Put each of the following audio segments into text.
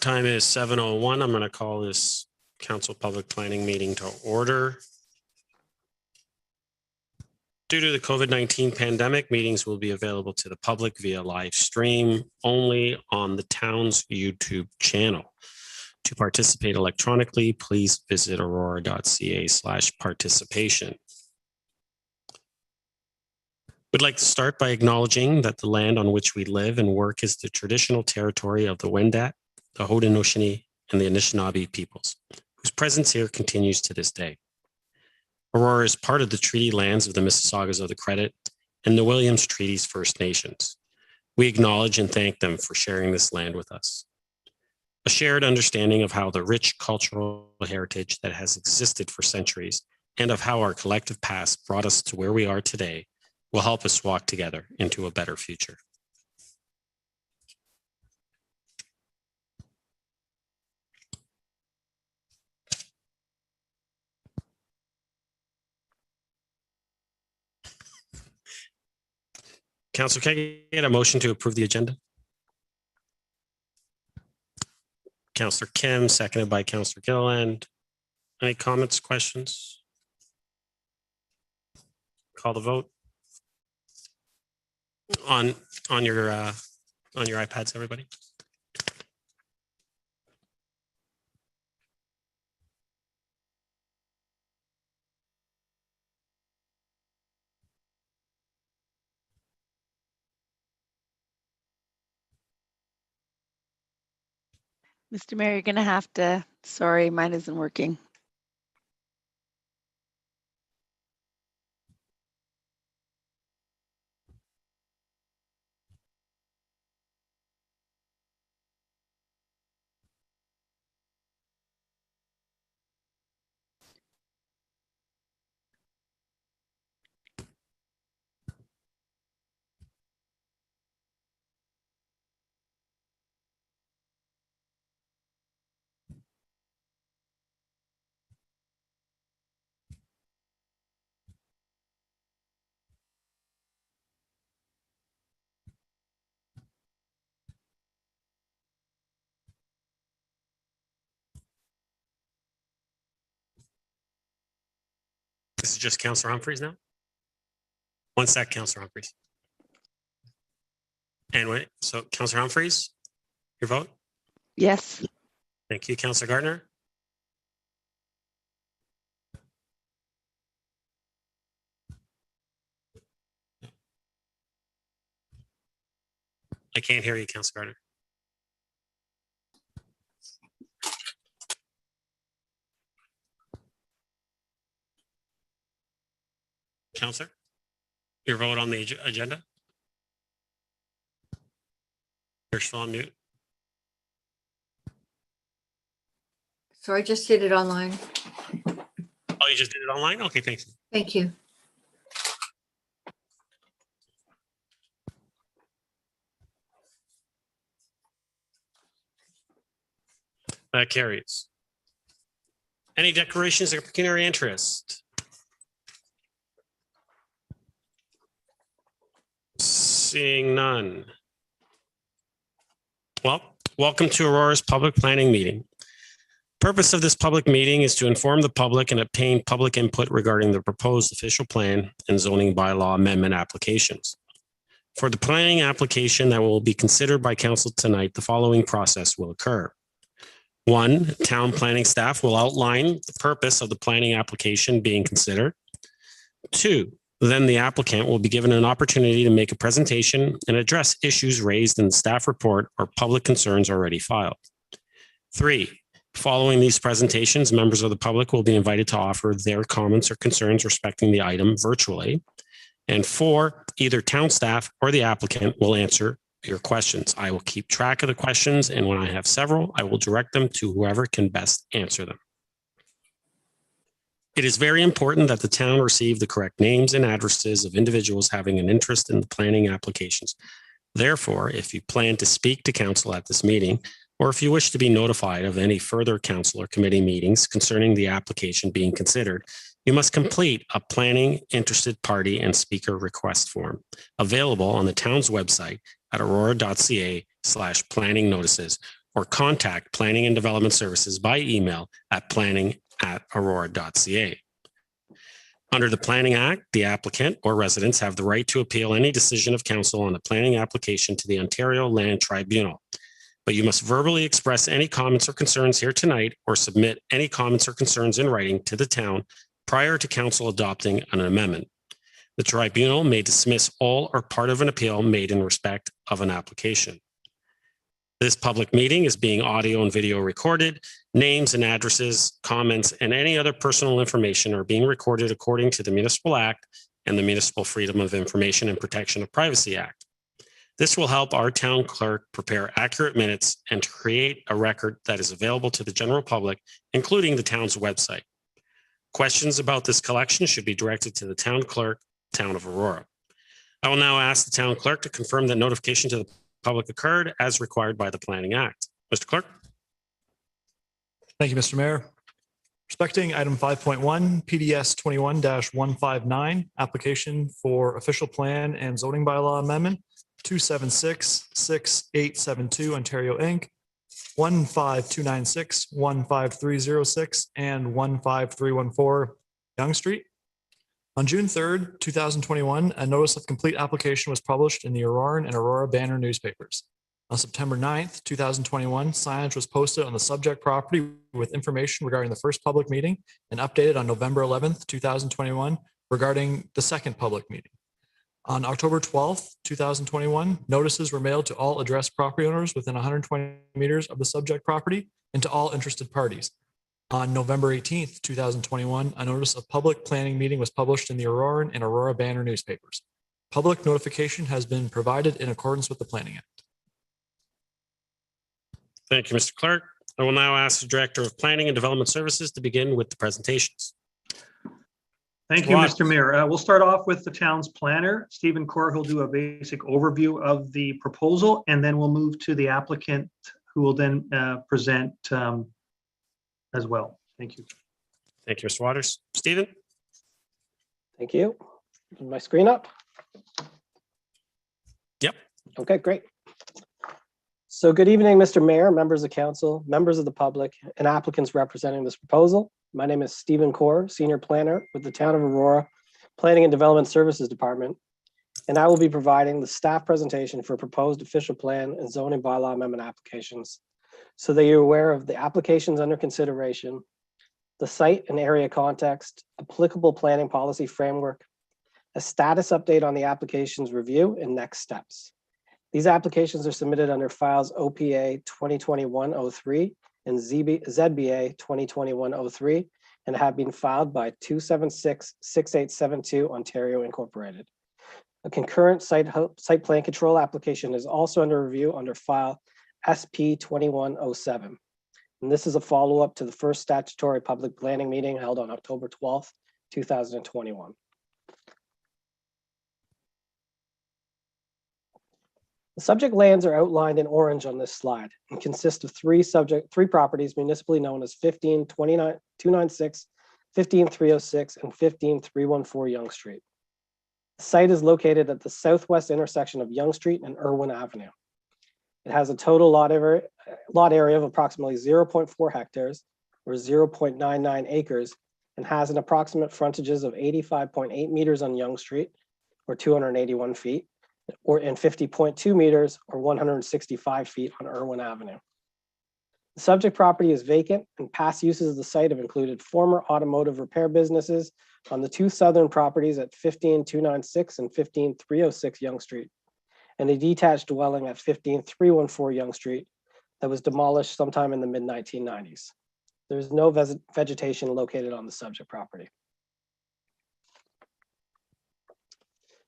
Time is 7:01. I'm going to call this Council Public Planning meeting to order. Due to the COVID-19 pandemic, meetings will be available to the public via live stream only on the town's YouTube channel. To participate electronically, please visit aurora.ca/participation. We'd like to start by acknowledging that the land on which we live and work is the traditional territory of the Wendat, the Haudenosaunee, and the Anishinaabe peoples, whose presence here continues to this day. Aurora is part of the treaty lands of the Mississaugas of the Credit and the Williams Treaties First Nations. We acknowledge and thank them for sharing this land with us. A shared understanding of how the rich cultural heritage that has existed for centuries and of how our collective past brought us to where we are today will help us walk together into a better future. Council, can I get a motion to approve the agenda? Councillor Kim, seconded by Councillor Gilliland. Any comments, questions? Call the vote. On your iPads, everybody. Mr. Mayor, you're going to have to, sorry, mine isn't working. This is just Councillor Humphreys now? One sec, Councillor Humphreys. And wait, so Councillor Humphreys, your vote? Yes. Thank you. Councillor Gardner? I can't hear you, Councillor Gardner. Councillor, your vote on the agenda? You're still on mute. So I just did it online. Oh, you just did it online? Okay, thanks. Thank you. That carries. Any declarations of pecuniary interest? Seeing none. Well, welcome to Aurora's public planning meeting. Purpose of this public meeting is to inform the public and obtain public input regarding the proposed official plan and zoning bylaw amendment applications. For the planning application that will be considered by council tonight, the following process will occur. 1, town planning staff will outline the purpose of the planning application being considered. 2, then the applicant will be given an opportunity to make a presentation and address issues raised in the staff report or public concerns already filed. 3, following these presentations, members of the public will be invited to offer their comments or concerns respecting the item virtually. And 4, either town staff or the applicant will answer your questions. I will keep track of the questions, and when I have several, I will direct them to whoever can best answer them. It is very important that the town receive the correct names and addresses of individuals having an interest in the planning applications. Therefore, if you plan to speak to council at this meeting, or if you wish to be notified of any further council or committee meetings concerning the application being considered, you must complete a planning interested party and speaker request form available on the town's website at aurora.ca/planning notices, or contact Planning and Development Services by email at planning@aurora.ca. Under the Planning Act, the applicant or residents have the right to appeal any decision of council on a planning application to the Ontario Land Tribunal. But you must verbally express any comments or concerns here tonight or submit any comments or concerns in writing to the town prior to council adopting an amendment. The tribunal may dismiss all or part of an appeal made in respect of an application. This public meeting is being audio and video recorded. Names and addresses, comments, and any other personal information are being recorded according to the Municipal Act and the Municipal Freedom of Information and Protection of Privacy Act. This will help our town clerk prepare accurate minutes and to create a record that is available to the general public, including the town's website. Questions about this collection should be directed to the town clerk, Town of Aurora. I will now ask the town clerk to confirm that notification to the public occurred as required by the Planning Act. Mr. Clerk? Thank you, Mr. Mayor. Respecting item 5.1, PDS 21-159, application for official plan and zoning bylaw amendment, 276-6872 Ontario Inc., 15296, 15306, and 15314 Yonge Street. On June 3rd, 2021, a notice of complete application was published in the Aurora and Aurora Banner newspapers. On September 9th, 2021, signage was posted on the subject property with information regarding the first public meeting and updated on November 11th, 2021 regarding the second public meeting. On October 12th, 2021, notices were mailed to all addressed property owners within 120 meters of the subject property and to all interested parties. On November 18th, 2021, a notice of public planning meeting was published in the Aurora and Aurora Banner newspapers. Public notification has been provided in accordance with the Planning Act. Thank you, Mr. Clerk. I will now ask the Director of Planning and Development Services to begin with the presentations. Thank you, Mr. Mayor. We'll start off with the town's planner, Stephen Core, who'll do a basic overview of the proposal, and then we'll move to the applicant, who will then present as well. Thank you. Thank you, Mr. Waters. Stephen? Thank you. Is my screen up? Yep. Okay, great. So good evening, Mr. Mayor, members of council, members of the public, and applicants representing this proposal. My name is Stephen Core, Senior Planner with the Town of Aurora Planning and Development Services Department, and I will be providing the staff presentation for proposed official plan and zoning bylaw amendment applications so that you're aware of the applications under consideration, the site and area context, applicable planning policy framework, a status update on the application's review, and next steps. These applications are submitted under files OPA 2021-03 and ZBA 2021-03 and have been filed by 276-6872 Ontario Incorporated. A concurrent site plan control application is also under review under file SP 2107. And this is a follow-up to the first statutory public planning meeting held on October 12th, 2021. The subject lands are outlined in orange on this slide and consist of three properties municipally known as 15296, 15306, and 15314 Yonge Street. The site is located at the southwest intersection of Yonge Street and Irwin Avenue. It has a total lot area of approximately 0.4 hectares or 0.99 acres and has an approximate frontages of 85.8 meters on Yonge Street or 281 feet and 50.2 meters or 165 feet on Irwin Avenue. The subject property is vacant and past uses of the site have included former automotive repair businesses on the two southern properties at 15296 and 15306 Yonge Street, and a detached dwelling at 15314 Yonge Street that was demolished sometime in the mid-1990s. There is no vegetation located on the subject property.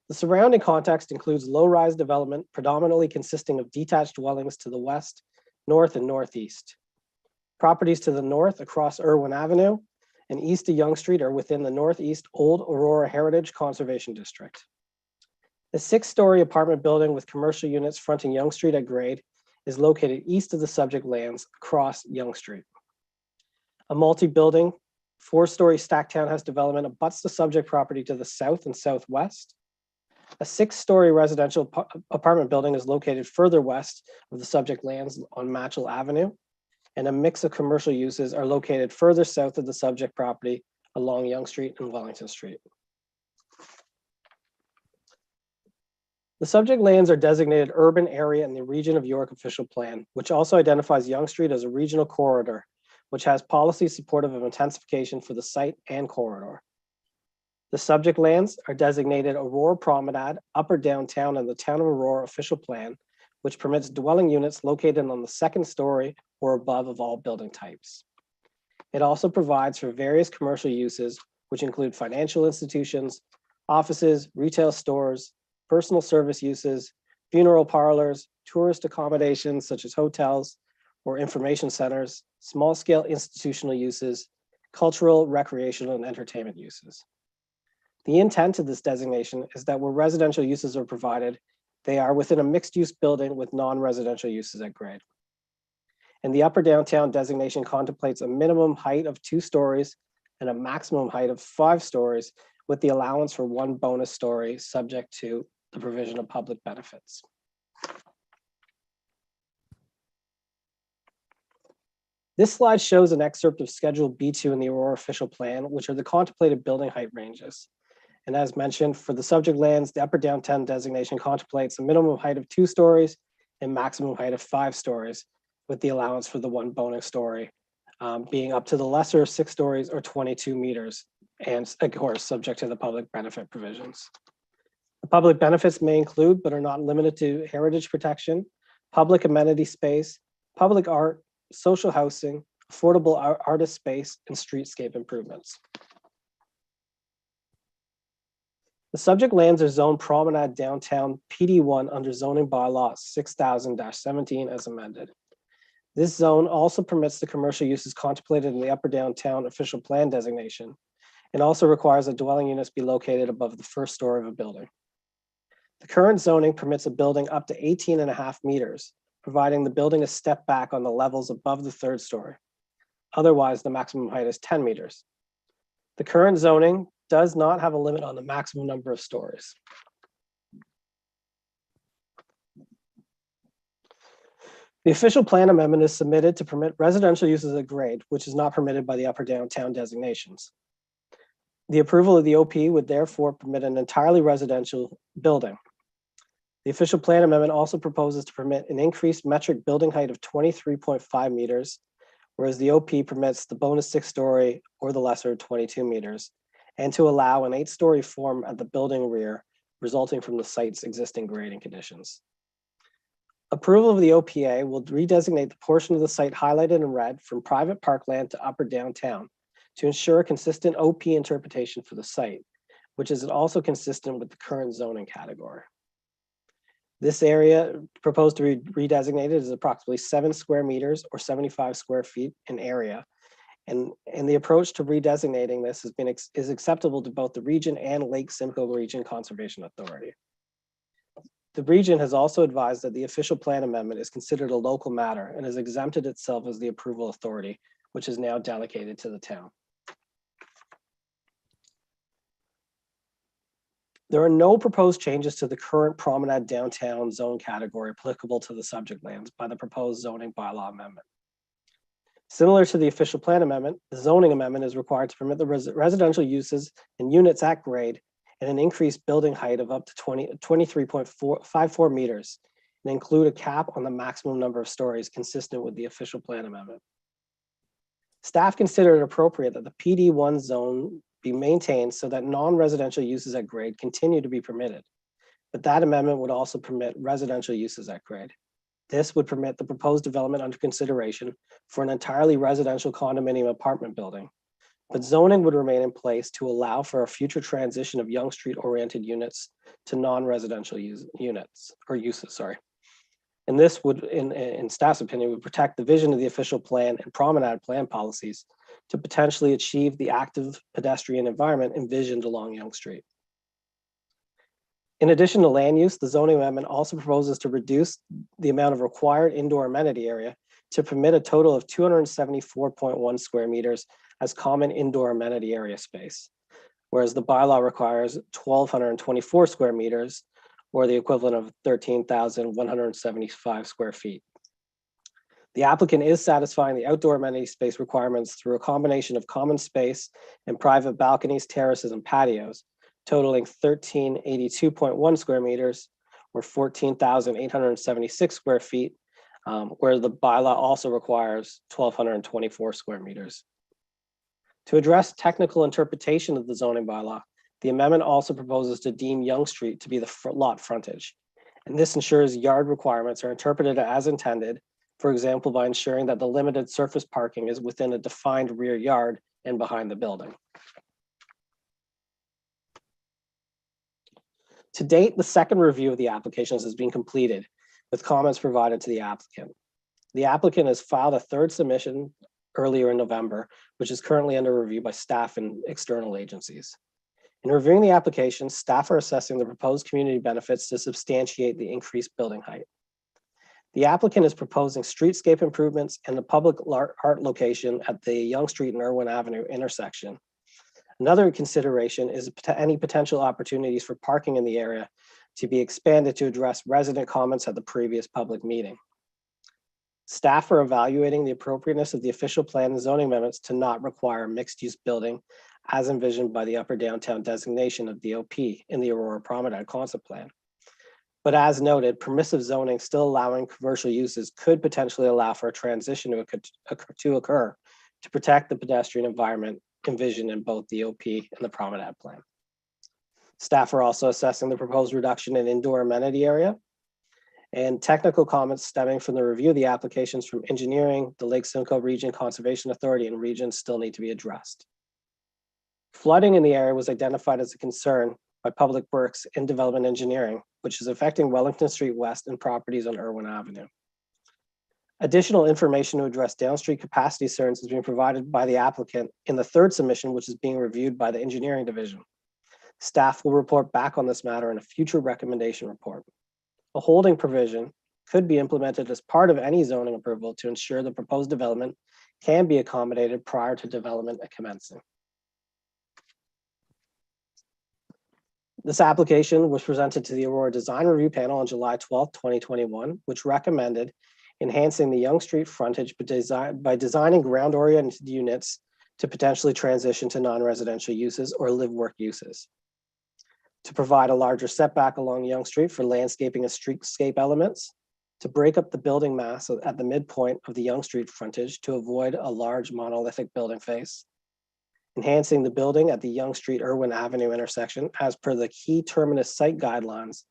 The surrounding context includes low-rise development predominantly consisting of detached dwellings to the west, north, and northeast. Properties to the north across Irwin Avenue and east of Yonge Street are within the Northeast Old Aurora Heritage Conservation District. The 6-story apartment building with commercial units fronting Yonge Street at grade is located east of the subject lands across Yonge Street. A multi-building 4-story stacked townhouse development abuts the subject property to the south and southwest. A 6-story residential apartment building is located further west of the subject lands on Matchell Avenue, and a mix of commercial uses are located further south of the subject property along Yonge Street and Wellington Street. The subject lands are designated urban area in the Region of York official plan, which also identifies Yonge Street as a regional corridor, which has policy supportive of intensification for the site and corridor. The subject lands are designated Aurora Promenade, Upper Downtown, and the Town of Aurora official plan, which permits dwelling units located on the 2nd story or above of all building types. It also provides for various commercial uses, which include financial institutions, offices, retail stores, personal service uses, funeral parlors, tourist accommodations such as hotels or information centers, small-scale institutional uses, cultural, recreational, and entertainment uses. The intent of this designation is that where residential uses are provided, they are within a mixed-use building with non-residential uses at grade. And the Upper Downtown designation contemplates a minimum height of 2 stories and a maximum height of 5 stories, with the allowance for 1 bonus story subject to the provision of public benefits. This slide shows an excerpt of Schedule B2 in the Aurora official plan, which are the contemplated building height ranges. And as mentioned, for the subject lands, the Upper Downtown designation contemplates a minimum height of 2 stories and maximum height of 5 stories, with the allowance for the 1 bonus story being up to the lesser 6 stories or 22 meters, and of course, subject to the public benefit provisions. The public benefits may include, but are not limited to, heritage protection, public amenity space, public art, social housing, affordable artist space, and streetscape improvements. The subject lands are zoned Promenade Downtown PD1 under zoning bylaw 6000-17 as amended. This zone also permits the commercial uses contemplated in the Upper Downtown official plan designation, and also requires that dwelling units be located above the 1st story of a building. The current zoning permits a building up to 18.5 meters, providing the building is stepped back on the levels above the 3rd story. Otherwise, the maximum height is 10 meters. The current zoning does not have a limit on the maximum number of stories. The official plan amendment is submitted to permit residential uses at grade, which is not permitted by the Upper Downtown designations. The approval of the OP would therefore permit an entirely residential building. The official plan amendment also proposes to permit an increased metric building height of 23.5 meters, whereas the OP permits the bonus 6-story or the lesser 22 meters, and to allow an 8-story form at the building rear, resulting from the site's existing grading conditions. Approval of the OPA will redesignate the portion of the site highlighted in red from private parkland to Upper Downtown to ensure a consistent OP interpretation for the site, which is also consistent with the current zoning category. This area proposed to be redesignated is approximately 7 square meters or 75 square feet in area. And the approach to redesignating this is acceptable to both the region and Lake Simcoe Region Conservation Authority. The region has also advised that the official plan amendment is considered a local matter and has exempted itself as the approval authority, which is now delegated to the town. There are no proposed changes to the current Promenade Downtown zone category applicable to the subject lands by the proposed zoning bylaw amendment. Similar to the official plan amendment, the zoning amendment is required to permit the residential uses and units at grade and an increased building height of up to 23.54 meters and include a cap on the maximum number of stories consistent with the official plan amendment. Staff considered it appropriate that the PD1 zone be maintained so that non-residential uses at grade continue to be permitted, but that amendment would also permit residential uses at grade. This would permit the proposed development under consideration for an entirely residential condominium apartment building, but zoning would remain in place to allow for a future transition of Yonge Street oriented units to non-residential units or uses, sorry. And this would, in staff's opinion, would protect the vision of the official plan and promenade plan policies to potentially achieve the active pedestrian environment envisioned along Yonge Street. In addition to land use, the zoning amendment also proposes to reduce the amount of required indoor amenity area to permit a total of 274.1 square meters as common indoor amenity area space. whereas the bylaw requires 1,224 square meters, or the equivalent of 13,175 square feet. The applicant is satisfying the outdoor amenity space requirements through a combination of common space and private balconies, terraces, and patios, totaling 1,382.1 square meters, or 14,876 square feet, where the bylaw also requires 1,224 square meters. To address technical interpretation of the zoning bylaw, the amendment also proposes to deem Yonge Street to be the lot frontage. And this ensures yard requirements are interpreted as intended, for example, by ensuring that the limited surface parking is within a defined rear yard and behind the building. To date, the second review of the applications has been completed, with comments provided to the applicant. The applicant has filed a third submission earlier in November, which is currently under review by staff and external agencies. In reviewing the application, staff are assessing the proposed community benefits to substantiate the increased building height. The applicant is proposing streetscape improvements and the public art location at the Yonge Street and Irwin Avenue intersection. Another consideration is any potential opportunities for parking in the area to be expanded to address resident comments at the previous public meeting. Staff are evaluating the appropriateness of the official plan and zoning amendments to not require mixed-use building as envisioned by the upper downtown designation of DOP in the Aurora Promenade concept plan. But as noted, permissive zoning still allowing commercial uses could potentially allow for a transition to occur to protect the pedestrian environment envisioned in both DOP and the Promenade plan. Staff are also assessing the proposed reduction in indoor amenity area, and technical comments stemming from the review of the applications from engineering, the Lake Simcoe Region Conservation Authority, and regions still need to be addressed. Flooding in the area was identified as a concern by Public Works and Development Engineering, which is affecting Wellington Street West and properties on Irwin Avenue. Additional information to address downstream capacity concerns has been provided by the applicant in the third submission, which is being reviewed by the engineering division. Staff will report back on this matter in a future recommendation report. A holding provision could be implemented as part of any zoning approval to ensure the proposed development can be accommodated prior to development commencing. This application was presented to the Aurora Design Review Panel on July 12, 2021, which recommended enhancing the Yonge Street frontage by designing ground-oriented units to potentially transition to non-residential uses or live-work uses. To provide a larger setback along Yonge Street for landscaping and streetscape elements, to break up the building mass at the midpoint of the Yonge Street frontage to avoid a large monolithic building face, enhancing the building at the Yonge Street Irwin Avenue intersection as per the key terminus site guidelines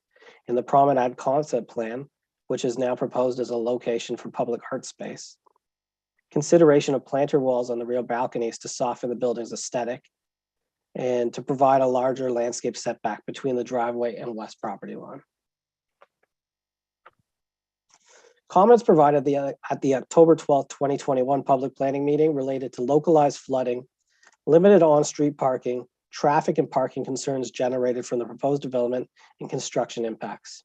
in the Promenade concept plan, which is now proposed as a location for public art space. Consideration of planter walls on the rear balconies to soften the building's aesthetic, and to provide a larger landscape setback between the driveway and west property line. Comments provided at the October 12, 2021 public planning meeting related to localized flooding, limited on-street parking, traffic and parking concerns generated from the proposed development, and construction impacts.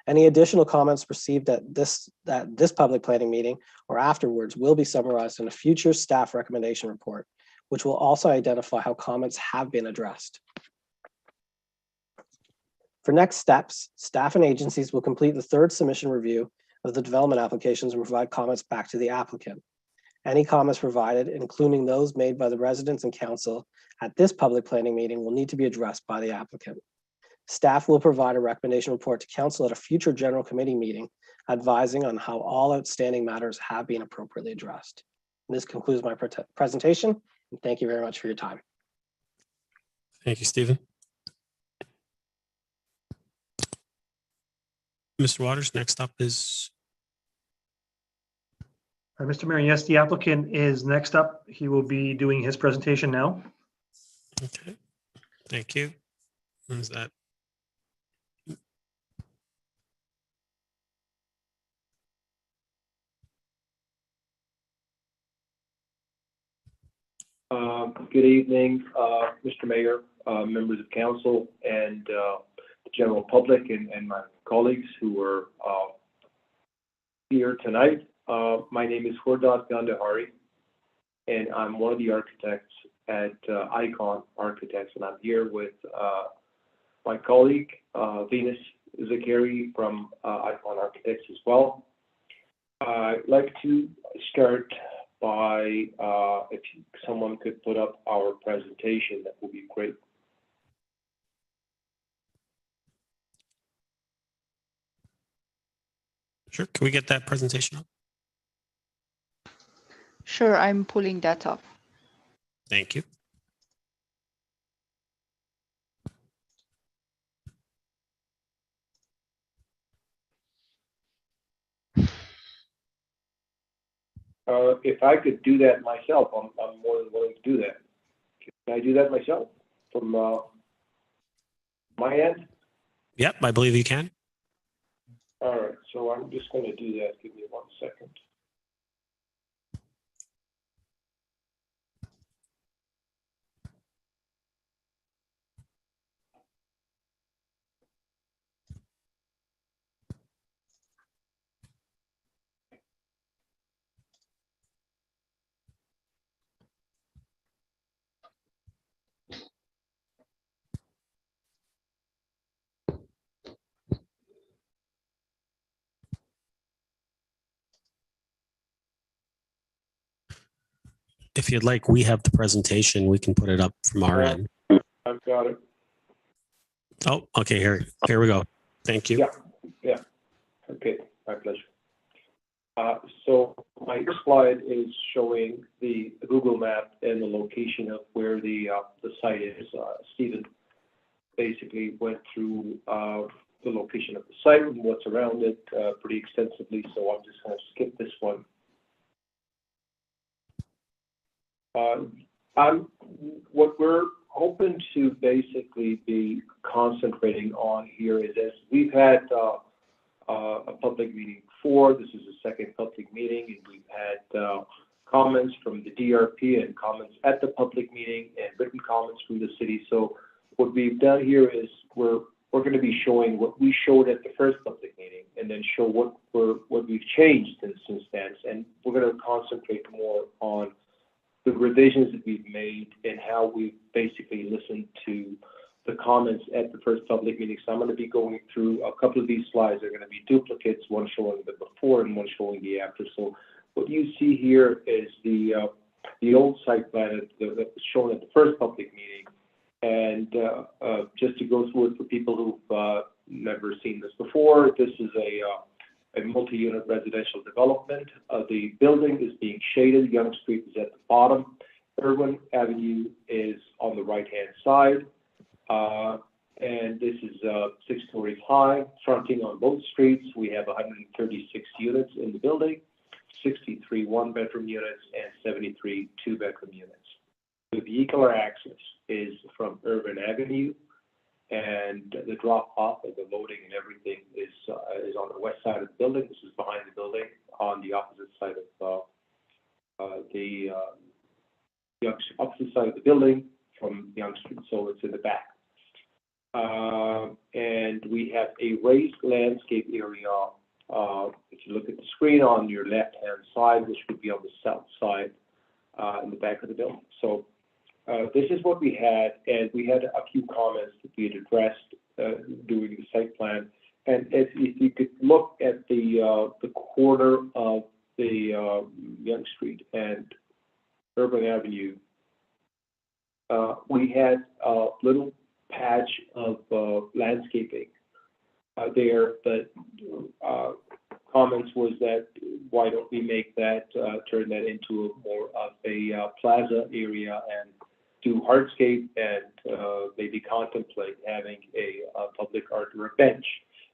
Any additional comments received at this public planning meeting or afterwards will be summarized in a future staff recommendation report, which will also identify how comments have been addressed. For next steps, staff and agencies will complete the third submission review of the development applications and provide comments back to the applicant. Any comments provided, including those made by the residents and council at this public planning meeting, will need to be addressed by the applicant. Staff will provide a recommendation report to council at a future general committee meeting, advising on how all outstanding matters have been appropriately addressed. And this concludes my presentation. And thank you very much for your time. Thank you, Stephen. Mr. Waters, next up is. Mr. Mayor, yes, the applicant is next up. He will be doing his presentation now. Okay, thank you. Is that? Good evening, Mr. Mayor, members of council, and the general public and my colleagues who are here tonight. My name is Hordad Gandhari, and I'm one of the architects at Icon Architects, and I'm here with my colleague, Venus Zakari from Icon Architects as well. I'd like to start by, if someone could put up our presentation, that would be great. Sure. Can we get that presentation up? Sure, I'm pulling that up. Thank you. If I could do that myself, I'm more than willing to do that. Can I do that myself from my end? Yep, I believe you can. All right, so I'm just going to do that. Give me 1 second. If you'd like, we have the presentation. We can put it up from our end. I've got it. Oh, okay. Here we go. Thank you. Yeah. Okay, my pleasure. So my slide is showing the Google map and the location of where the site is. Stephen basically went through the location of the site and what's around it pretty extensively, so I'm just going to skip this one. What we're hoping to basically be concentrating on here is, as we've had a public meeting before, this is the second public meeting, and we've had comments from the DRP and comments at the public meeting and written comments from the city. So what we've done here is we're going to be showing what we showed at the first public meeting, and then show what we've changed since then, and we're going to concentrate more on the revisions that we've made and how we've basically listened to the comments at the first public meeting. So I'm going to be going through a couple of these slides. They're going to be duplicates, one showing the before and one showing the after. So what you see here is the old site plan that was shown at the first public meeting. And just to go through it for people who've never seen this before, this is a multi-unit residential development. The building is being shaded. Yonge Street is at the bottom. Irwin Avenue is on the right-hand side. And this is 6 stories high, fronting on both streets. We have 136 units in the building, 63 one-bedroom units, and 73 two-bedroom units. The vehicular access is from Irwin Avenue, and the drop-off and the loading and everything is on the west side of the building. This is behind the building on the opposite side of the opposite side of the building from Yonge Street, so it's in the back. And we have a raised landscape area. If you look at the screen on your left-hand side, which would be on the south side in the back of the building. So this is what we had, and we had a few comments that we had addressed during the site plan. And if you could look at the corner of the Yonge Street and Irving Avenue, we had a little patch of landscaping there, but comments was that why don't we make that, turn that into more of a plaza area and do hardscape and maybe contemplate having a public art or a bench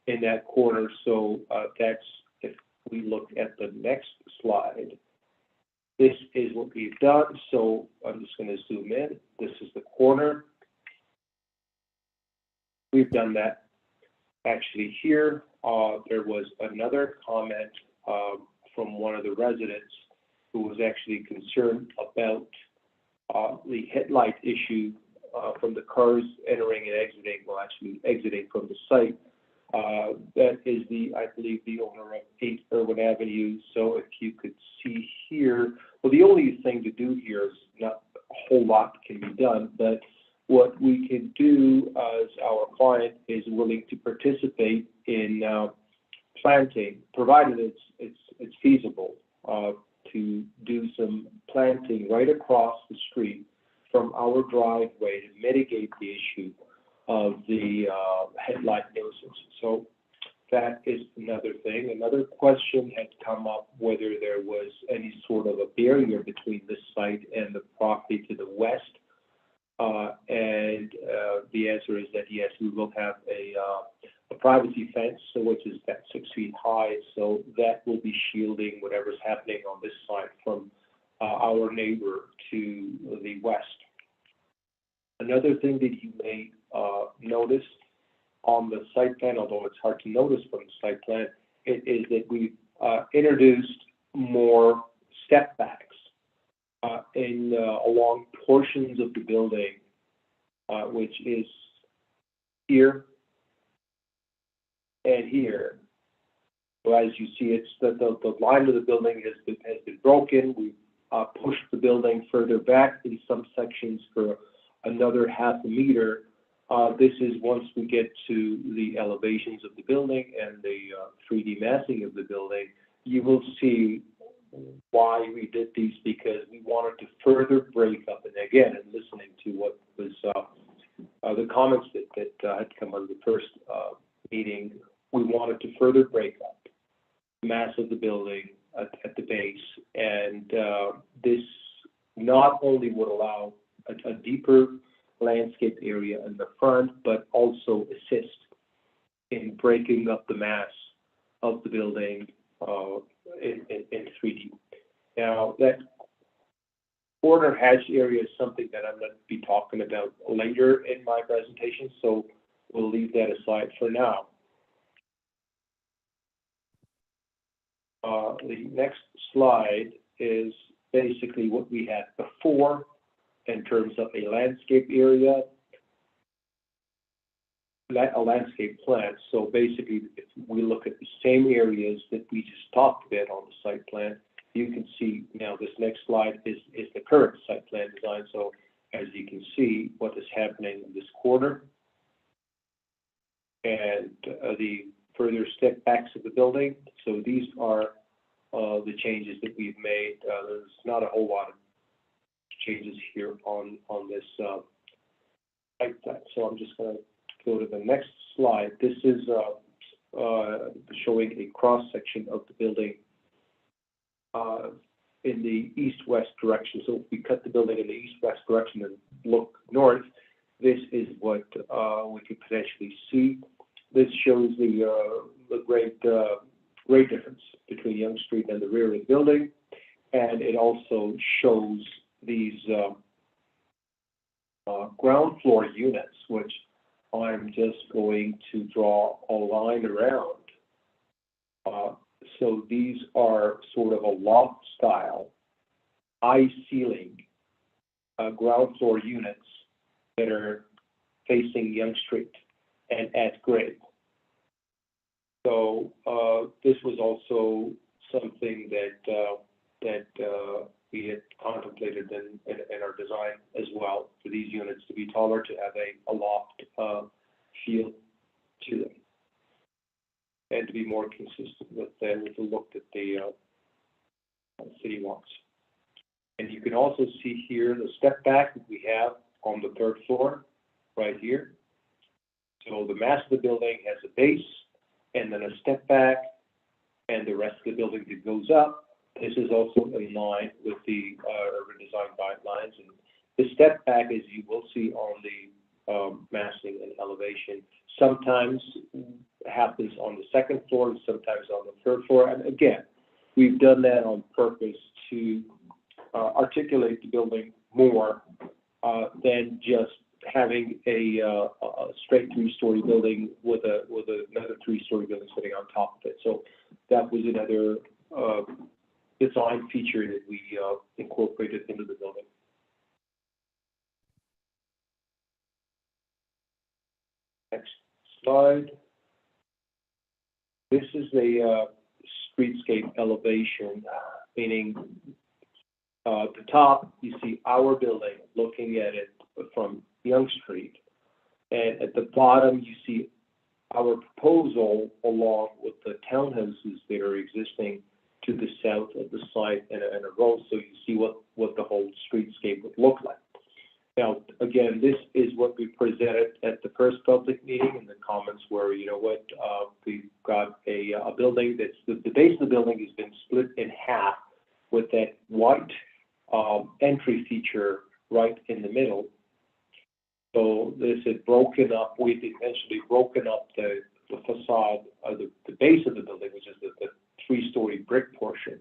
in that corner. So that's, if we look at the next slide, this is what we've done. So I'm just going to zoom in. This is the corner. We've done that. Actually here, there was another comment from one of the residents who was actually concerned about the headlight issue from the cars entering and exiting, well, actually exiting from the site. That is I believe, the owner of 8 Irwin Avenue. So if you could see here, well, the only thing to do here is not a whole whole lot can be done, but what we can do as our client is willing to participate in planting, provided it's feasible, to do some planting right across the street from our driveway to mitigate the issue of the headlight nuisance. So that is another thing. Another question had come up whether there was any sort of a barrier between this site and the property to the west. And the answer is that yes, we will have a privacy fence, so which is about 6 feet high. So that will be shielding whatever's happening on this site from our neighbor to the west. Another thing that you may notice on the site plan, although it's hard to notice from the site plan, is that we've introduced more step backs along portions of the building, which is here and here. So as you see, it's the line of the building has been broken. We've pushed the building further back in some sections for another half a meter. This is once we get to the elevations of the building and the 3D massing of the building, you will see why we did these, because we wanted to further break up. And again, and listening to what was the comments that had come out of the first meeting, we wanted to further break up the mass of the building at the base. And this not only would allow a deeper landscape area in the front, but also assist in breaking up the mass of the building in 3D. Now, that corner hatch area is something that I'm going to be talking about later in my presentation, so we'll leave that aside for now. The next slide is basically what we had before in terms of a landscape area, a landscape plan. So basically, if we look at the same areas that we just talked about on the site plan, you can see now this next slide is the current site plan design. So as you can see, what is happening in this corner and the further step backs of the building. So these are the changes that we've made. There's not a whole lot of changes here on this site plan. So I'm just going to go to the next slide. This is showing a cross section of the building in the east-west direction. So if we cut the building in the east-west direction and look north, this is what we could potentially see. This shows the great difference between Yonge Street and the rear of the building, and it also shows these ground floor units, which I'm just going to draw a line around. So these are sort of a loft style, high ceiling ground floor units that are facing Yonge Street and at grade. So this was also something that we had contemplated in our design as well, for these units to be taller, to have a loft feel to them, and to be more consistent with the look that the city wants. And you can also see here the step back that we have on the third floor right here. So the mass of the building has a base and then a step back, and the rest of the building that goes up. This is also in line with the urban design guidelines. And the step back, as you will see on the massing and elevation, sometimes happens on the second floor and sometimes on the third floor. And again, we've done that on purpose to articulate the building more than just having a straight 3-story building with another 3-story building sitting on top of it. So that was another design feature that we incorporated into the building. Next slide. This is a streetscape elevation, meaning At the top, you see our building looking at it from Yonge Street. And at the bottom, you see our proposal along with the townhouses that are existing to the south of the site and a road, so you see what the whole streetscape would look like. Now, again, this is what we presented at the first public meeting, and the comments were, you know what, we've got a building that's, the base of the building has been split in half with that white entry feature right in the middle. So this had broken up, we've eventually broken up the facade, the base of the building, which is the three-story brick portion.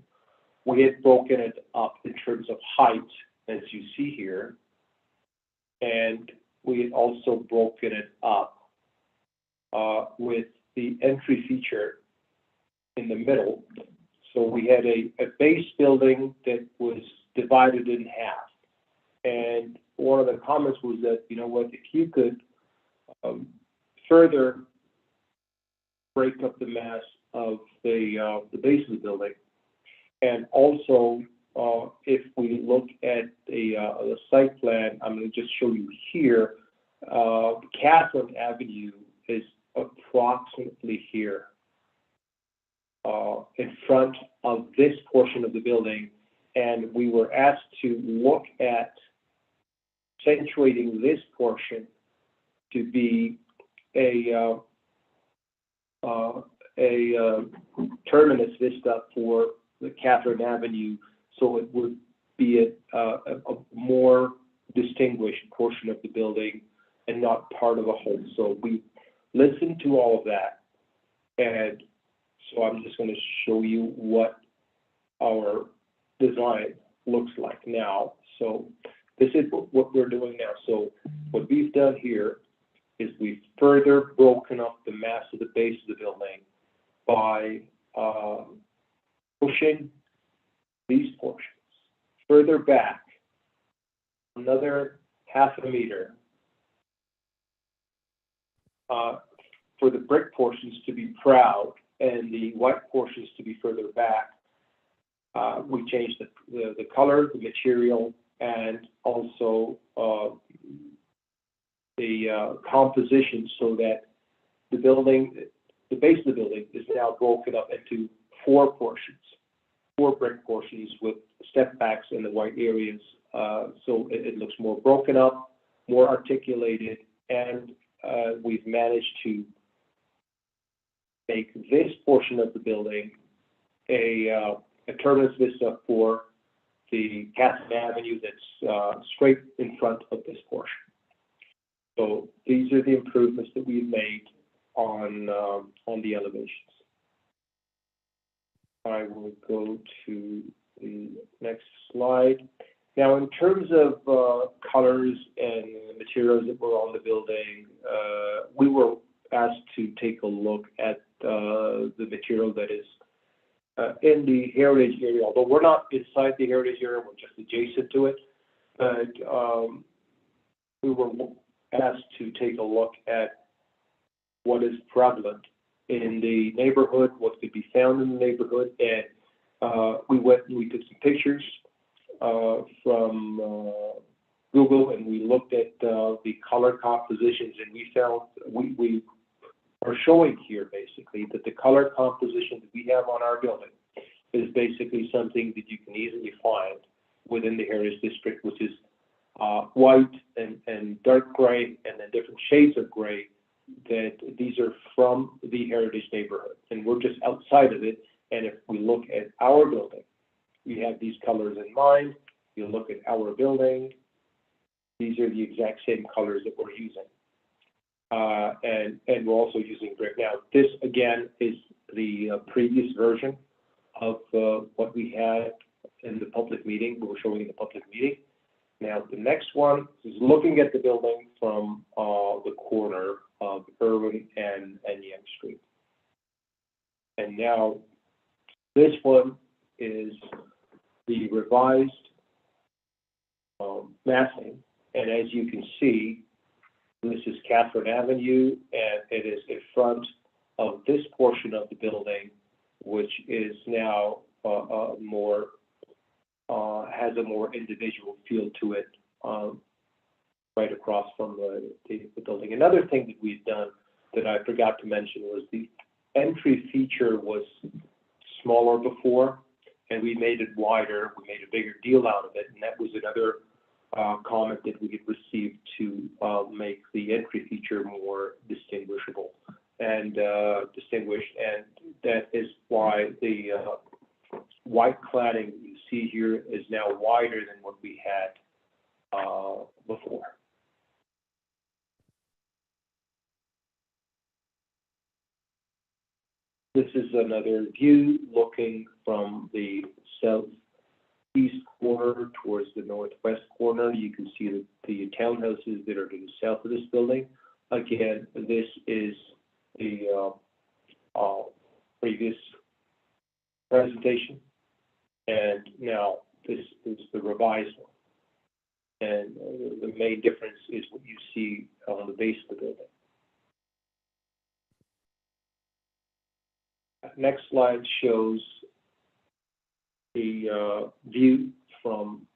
We had broken it up in terms of height, as you see here. And we had also broken it up with the entry feature in the middle. So we had a base building that was divided in half. And one of the comments was that, you know what, if you could further break up the mass of the base of the building, and also if we look at the site plan, I'm going to just show you here, Catherine Avenue is approximately here in front of this portion of the building, and we were asked to look at accentuating this portion to be a terminus vista for the Catherine Avenue, so it would be a more distinguished portion of the building and not part of a whole. So we listened to all of that, and so I'm just going to show you what our design looks like now. So this is what we're doing now. So what we've done here is we've further broken up the mass of the base of the building by pushing these portions further back another ½ meter for the brick portions to be proud and the white portions to be further back. We changed the color, the material, and also the composition, so that the base of the building is now broken up into 4 portions, 4 brick portions with step backs in the white areas. So it looks more broken up, more articulated, and we've managed to make this portion of the building a terminus vista for the Catherine Avenue that's straight in front of this portion. So these are the improvements that we've made on the elevations. I will go to the next slide. Now, in terms of colors and materials that were on the building, we were asked to take a look at the material that is in the heritage area, although we're not inside the heritage area, we're just adjacent to it. But we were asked to take a look at what is prevalent in the neighborhood, what could be found in the neighborhood, and we went and we took some pictures from Google, and we looked at the color compositions, and we found we are showing here basically that the color composition that we have on our building is basically something that you can easily find within the Heritage District, which is white and dark gray and then different shades of gray, that these are from the Heritage neighborhood, and we're just outside of it. And if we look at our building, we have these colors in mind. You look at our building, these are the exact same colors that we're using. And we're also using brick. Now, this again is the previous version of what we had in the public meeting. We were showing in the public meeting. Now, the next one is looking at the building from the corner of Irwin and Yonge Street. And now, this one is the revised massing. And as you can see, this is Catherine Avenue, and it is in front of this portion of the building, which is now more has a more individual feel to it, right across from the building. Another thing that we've done that I forgot to mention was the entry feature was smaller before, and we made it wider. We made a bigger deal out of it, and that was another comment that we had received to make the entry feature more distinguishable and distinguished, and that is why the white cladding you see here is now wider than what we had before. This is another view looking from the southeast corner towards the northwest corner. You can see the townhouses that are to the south of this building. Again, this is the previous presentation, and now this is the revised one. And the main difference is what you see on the base of the building. Next slide shows the view from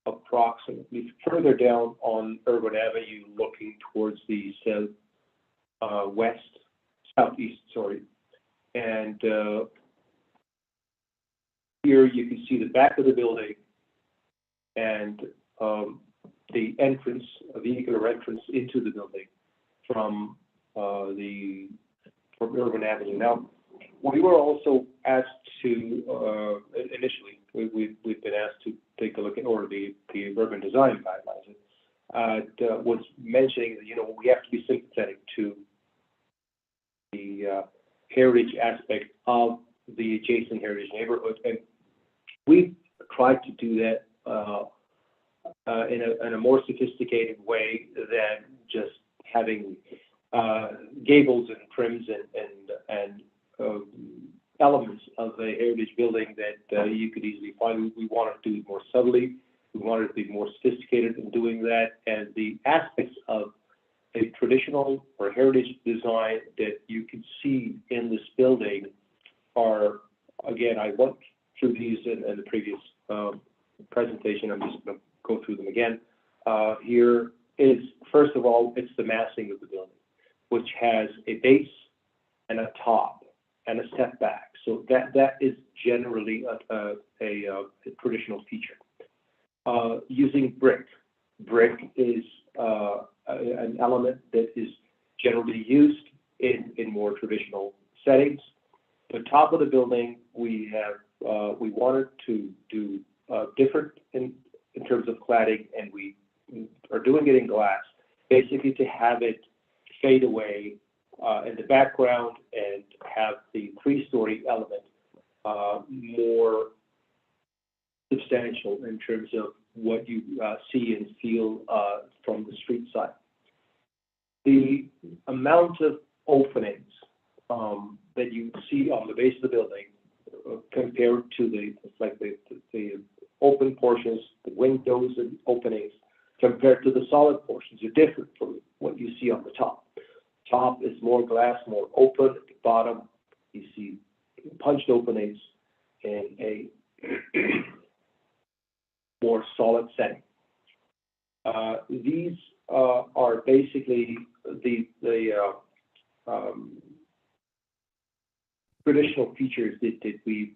approximately further down on Urban Avenue, looking towards the southeast, sorry. And here you can see the back of the building and the entrance, a vehicular entrance into the building from Urban Avenue. Now, we were also asked to, initially, we've been asked to take a look at, or the urban design guidelines, was mentioning that, we have to be sympathetic to the heritage aspect of the adjacent heritage neighborhood. And we've tried to do that in a more sophisticated way than just having gables and trims and elements of a heritage building that you could easily find. We want to do it more subtly. We wanted to be more sophisticated in doing that. And the aspects of a traditional or heritage design that you can see in this building are, again, I went through these in the previous presentation. I'm just going to go through them again. Here is, first of all, it's the massing of the building, which has a base and a top and a step back. So that is generally a traditional feature. Using brick. Brick is an element that is generally used in more traditional settings. The top of the building, we wanted to do different in terms of cladding, and we are doing it in glass, basically to have it fade away in the background and have the three-story element more substantial in terms of what you see and feel from the street side. The amount of openings that you see on the base of the building compared to the open portions, the windows and openings, compared to the solid portions are different from what you see on the top. Top is more glass, more open. At the bottom, you see punched openings in a more solid setting. These are basically the traditional features that we've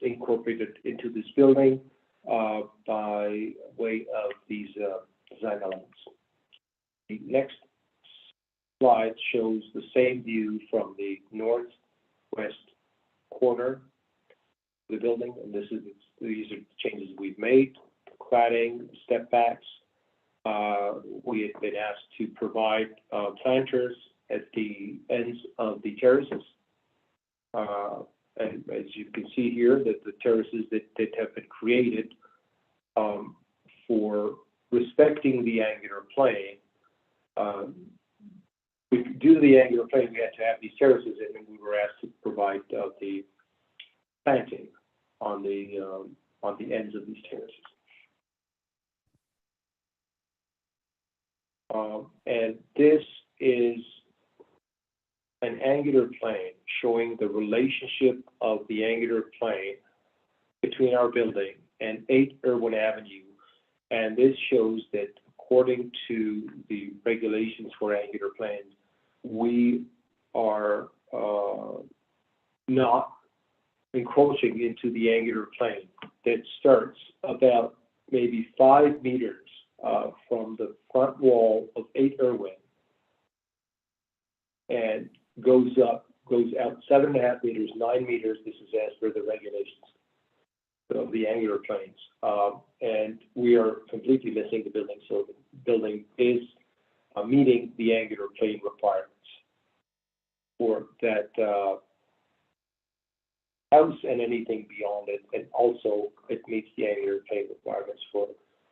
incorporated into this building by way of these design elements. The next slide shows the same view from the northwest corner of the building, and these are changes we've made: cladding, step backs. We had been asked to provide planters at the ends of the terraces, and as you can see here, that the terraces that have been created for respecting the angular plane. Due to the angular plane, we had to have these terraces in, and we were asked to provide the planting on the ends of these terraces. And this is an angular plane showing the relationship of the angular plane between our building and 8 Irwin Avenue. And this shows that according to the regulations for angular planes, we are not encroaching into the angular plane that starts about maybe 5 meters from the front wall of 8 Irwin and goes out 7.5 meters, 9 meters. This is as per the regulations of the angular planes. And we are completely missing the building. So the building is meeting the angular plane requirements for that house and anything beyond it. And also it meets the angular plane requirements for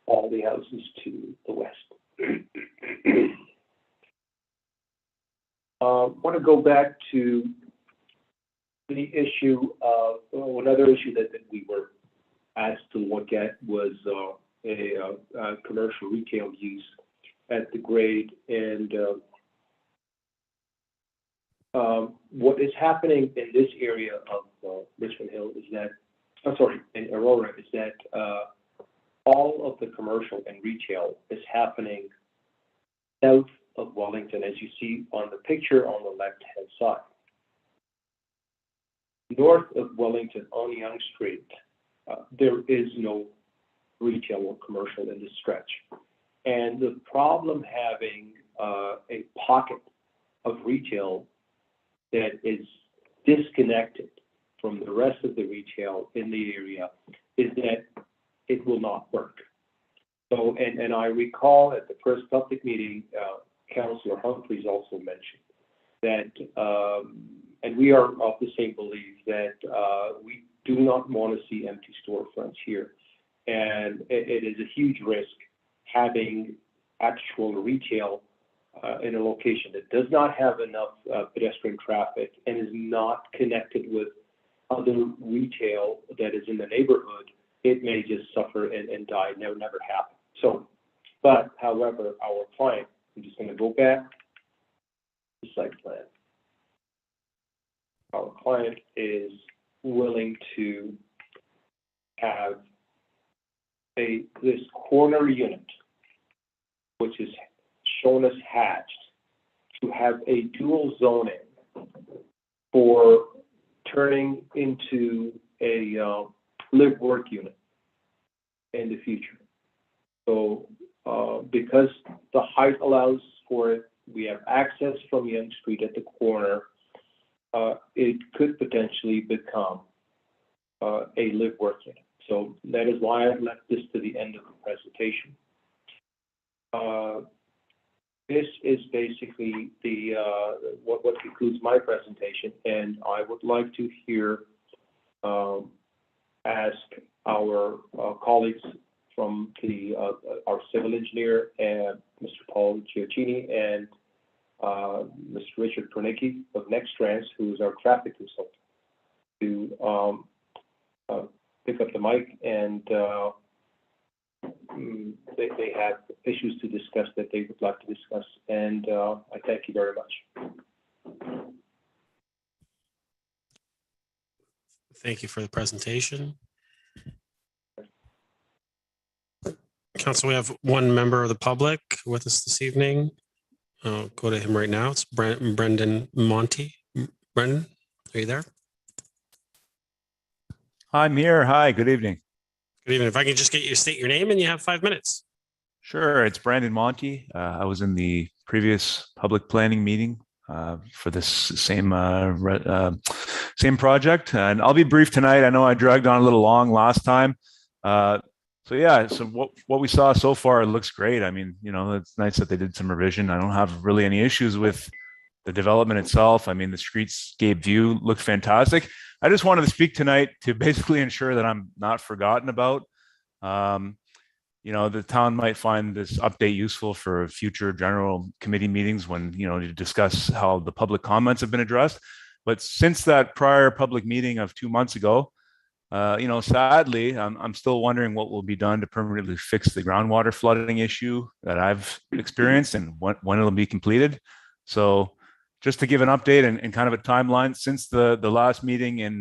all the houses to the west. I want to go back to the issue of another issue that we were asked to look at was a commercial retail use at the grade. And what is happening in this area of Richmond Hill is that, in Aurora, is that all of the commercial and retail is happening south of Wellington, as you see on the picture on the left-hand side. North of Wellington on Yonge Street, there is no retail or commercial in this stretch. And the problem having a pocket of retail that is disconnected from the rest of the retail in the area is that it will not work. So, and I recall at the first public meeting, Councillor Humphreys also mentioned that, and we are of the same belief that we do not want to see empty storefronts here. And it is a huge risk having actual retail in a location that does not have enough pedestrian traffic and is not connected with other retail that is in the neighborhood. It may just suffer and die, never happen. So, but however, our client, I'm just going to go back to the site plan. Our client is willing to have this corner unit, which is shown as hatched, to have a dual zoning for turning into a live-work unit in the future. So because the height allows for it, we have access from Yonge Street at the corner. It could potentially become a live-work unit. So that is why I left this to the end of the presentation. This is basically the what concludes my presentation, and I would like to hear ask our colleagues from the our civil engineer and Mr. Paul Giocchini and Mr. Richard Pernicki of Nextrans, who is our traffic consultant, to pick up the mic, and they have issues to discuss that they would like to discuss, and I thank you very much. Thank you for the presentation. Council, we have one member of the public with us this evening. I'll go to him right now. It's Brendan Monty. Brendan, are you there? Hi, Mir. Hi, good evening. Good evening. If I can just get you to state your name and you have 5 minutes. Sure, it's Brandon Monty. I was in the previous public planning meeting for this same project, and I'll be brief tonight. I know I dragged on a little long last time. So yeah, so what we saw so far, it looks great. I mean, you know, it's nice that they did some revision. I don't have really any issues with the development itself. I mean, the streetscape view looked fantastic. I just wanted to speak tonight to basically ensure that I'm not forgotten about. You know, the town might find this update useful for future general committee meetings when, you know, to discuss how the public comments have been addressed. But since that prior public meeting of 2 months ago, you know, sadly, I'm still wondering what will be done to permanently fix the groundwater flooding issue that I've experienced and when it'll be completed. So just to give an update and kind of a timeline, since the last meeting in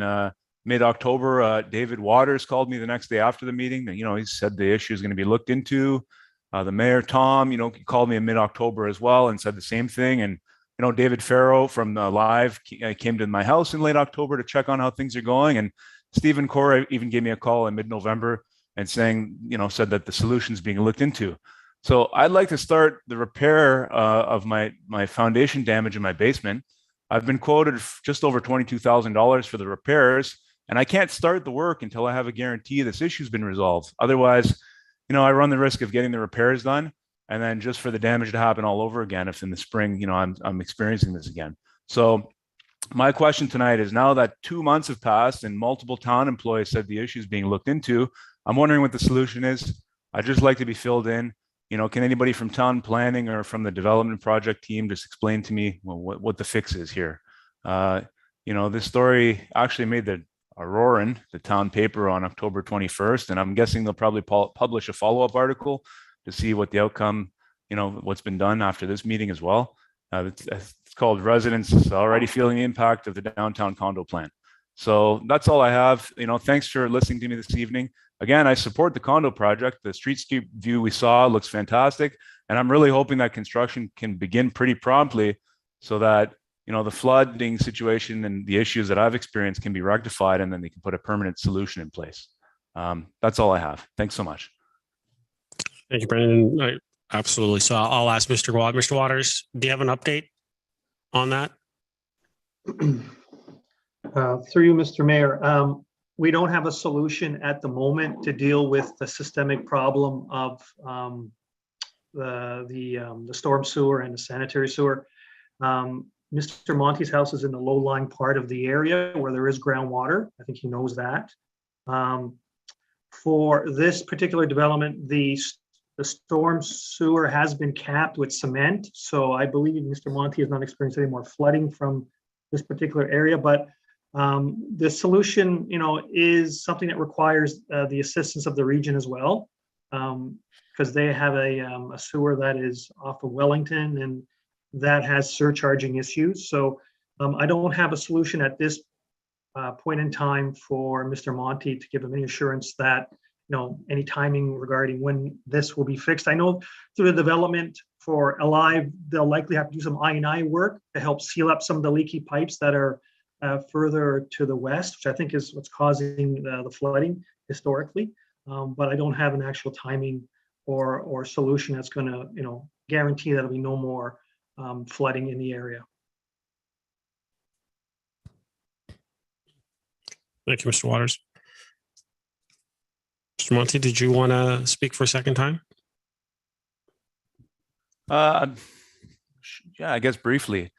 mid-October, David Waters called me the next day after the meeting. You know, he said the issue is going to be looked into. The mayor, Tom, you know, called me in mid-October as well and said the same thing. And, you know, David Farrow from Live came to my house in late October to check on how things are going. And Stephen Cora even gave me a call in mid-November and saying, you know, said that the solution is being looked into. So I'd like to start the repair of my foundation damage in my basement. I've been quoted just over $22,000 for the repairs, and I can't start the work until I have a guarantee this issue's been resolved. Otherwise, you know, I run the risk of getting the repairs done and then just for the damage to happen all over again if in the spring, you know, I'm experiencing this again. So my question tonight is, now that 2 months have passed and multiple town employees said the issue is being looked into, I'm wondering what the solution is. I'd just like to be filled in. You know, can anybody from town planning or from the development project team just explain to me what the fix is here? You know, this story actually made the Auroran, the town paper, on October 21st, and I'm guessing they'll probably publish a follow-up article to see what the outcome, you know, what's been done after this meeting as well. It's called Residents Already Feeling the Impact of the Downtown Condo Plan. So that's all I have. You know, thanks for listening to me this evening. Again, I support the condo project. The streetscape view we saw looks fantastic, and I'm really hoping that construction can begin pretty promptly so that, you know, the flooding situation and the issues that I've experienced can be rectified, and then they can put a permanent solution in place. That's all I have. Thanks so much. Thank you, Brendan. Absolutely. So I'll ask Mr. Waters. Mr. Waters, do you have an update on that? Through you, Mr. Mayor, we don't have a solution at the moment to deal with the systemic problem of the storm sewer and the sanitary sewer. Mr. Monty's house is in the low-lying part of the area where there is groundwater. I think he knows that. For this particular development, the storm sewer has been capped with cement. So I believe Mr. Monty has not experienced any more flooding from this particular area, but the solution, you know, is something that requires the assistance of the region as well, because they have a sewer that is off of Wellington and that has surcharging issues. So I don't have a solution at this point in time for Mr. Monty to give him any assurance that, you know, any timing regarding when this will be fixed. I know through the development for Alive, they'll likely have to do some I&I work to help seal up some of the leaky pipes that are further to the west, which I think is what's causing the flooding historically. But I don't have an actual timing or solution that's going to, you know, guarantee that there'll be no more flooding in the area. Thank you, Mr. Waters. Mr. Monty, did you want to speak for a second time? Yeah, I guess briefly.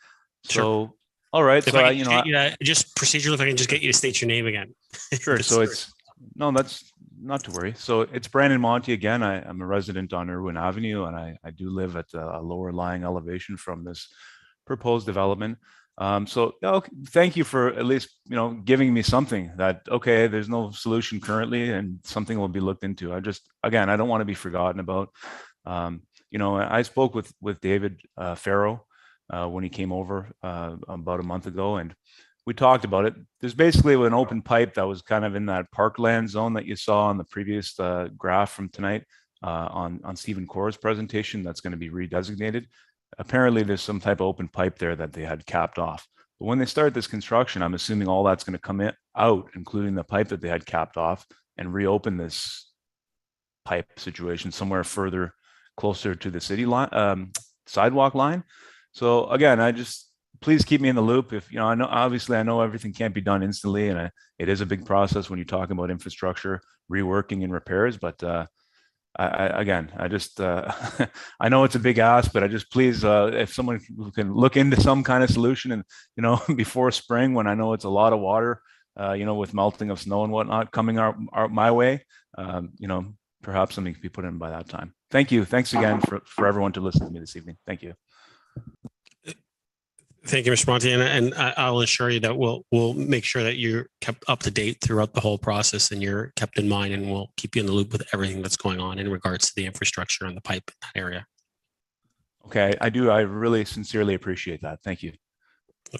Sure. So, all right. If So, I you can know, get you to, just procedural, if I can just get you to state your name again. sure. So it's, no, that's not to worry. So it's Brandon Monty again. I'm a resident on Irwin Avenue, and I do live at a lower lying elevation from this proposed development. So thank you for at least, you know, giving me something that, okay, there's no solution currently and something will be looked into. Again, I don't want to be forgotten about. You know, I spoke with David Farrow when he came over about a month ago, and we talked about it. There's basically an open pipe that was kind of in that parkland zone that you saw on the previous graph from tonight on Stephen Cora's presentation that's going to be redesignated. Apparently there's some type of open pipe there that they had capped off. But when they start this construction, I'm assuming all that's going to come out, including the pipe that they had capped off, and reopen this pipe situation somewhere further closer to the city line, sidewalk line. So again, please keep me in the loop. If, you know, obviously I know everything can't be done instantly, and it is a big process when you're talking about infrastructure, reworking and repairs, but I know it's a big ask, but I just please, if someone can look into some kind of solution, and, you know, before spring, when I know it's a lot of water, you know, with melting of snow and whatnot coming out my way, you know, perhaps something can be put in by that time. Thank you. Thanks again for everyone to listen to me this evening. Thank you. Thank you, Mr. Monty, and I'll assure you that we'll make sure that you're kept up to date throughout the whole process, and you're kept in mind, and we'll keep you in the loop with everything that's going on in regards to the infrastructure and the pipe in that area. Okay, I do. I really sincerely appreciate that. Thank you.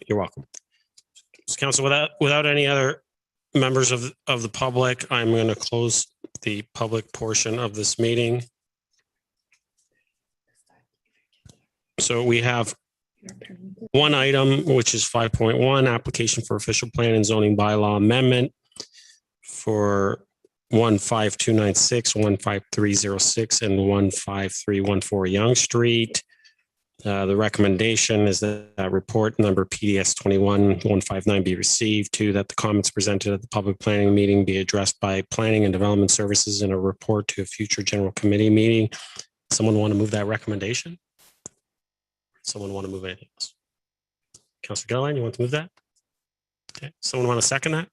You're welcome. So, Council, without any other members of the public, I'm going to close the public portion of this meeting. So we have one item, which is 5.1, application for official plan and zoning bylaw amendment for 15296, 15306, and 15314 Yonge Street. The recommendation is that report number PDS 21159 be received. 2, that the comments presented at the public planning meeting be addressed by Planning and Development Services in a report to a future general committee meeting. Someone want to move that recommendation? Someone want to move anything else? Councillor Gilliland, you want to move that? Okay. Someone want to second that?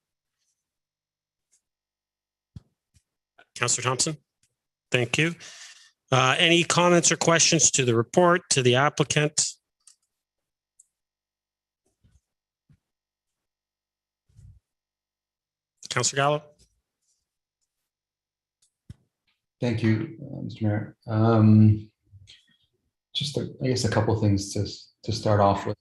Councillor Thompson? Thank you. Any comments or questions to the report, to the applicant? Councillor Gallo? Thank you, Mr. Mayor. Just, I guess, a couple of things to start off with.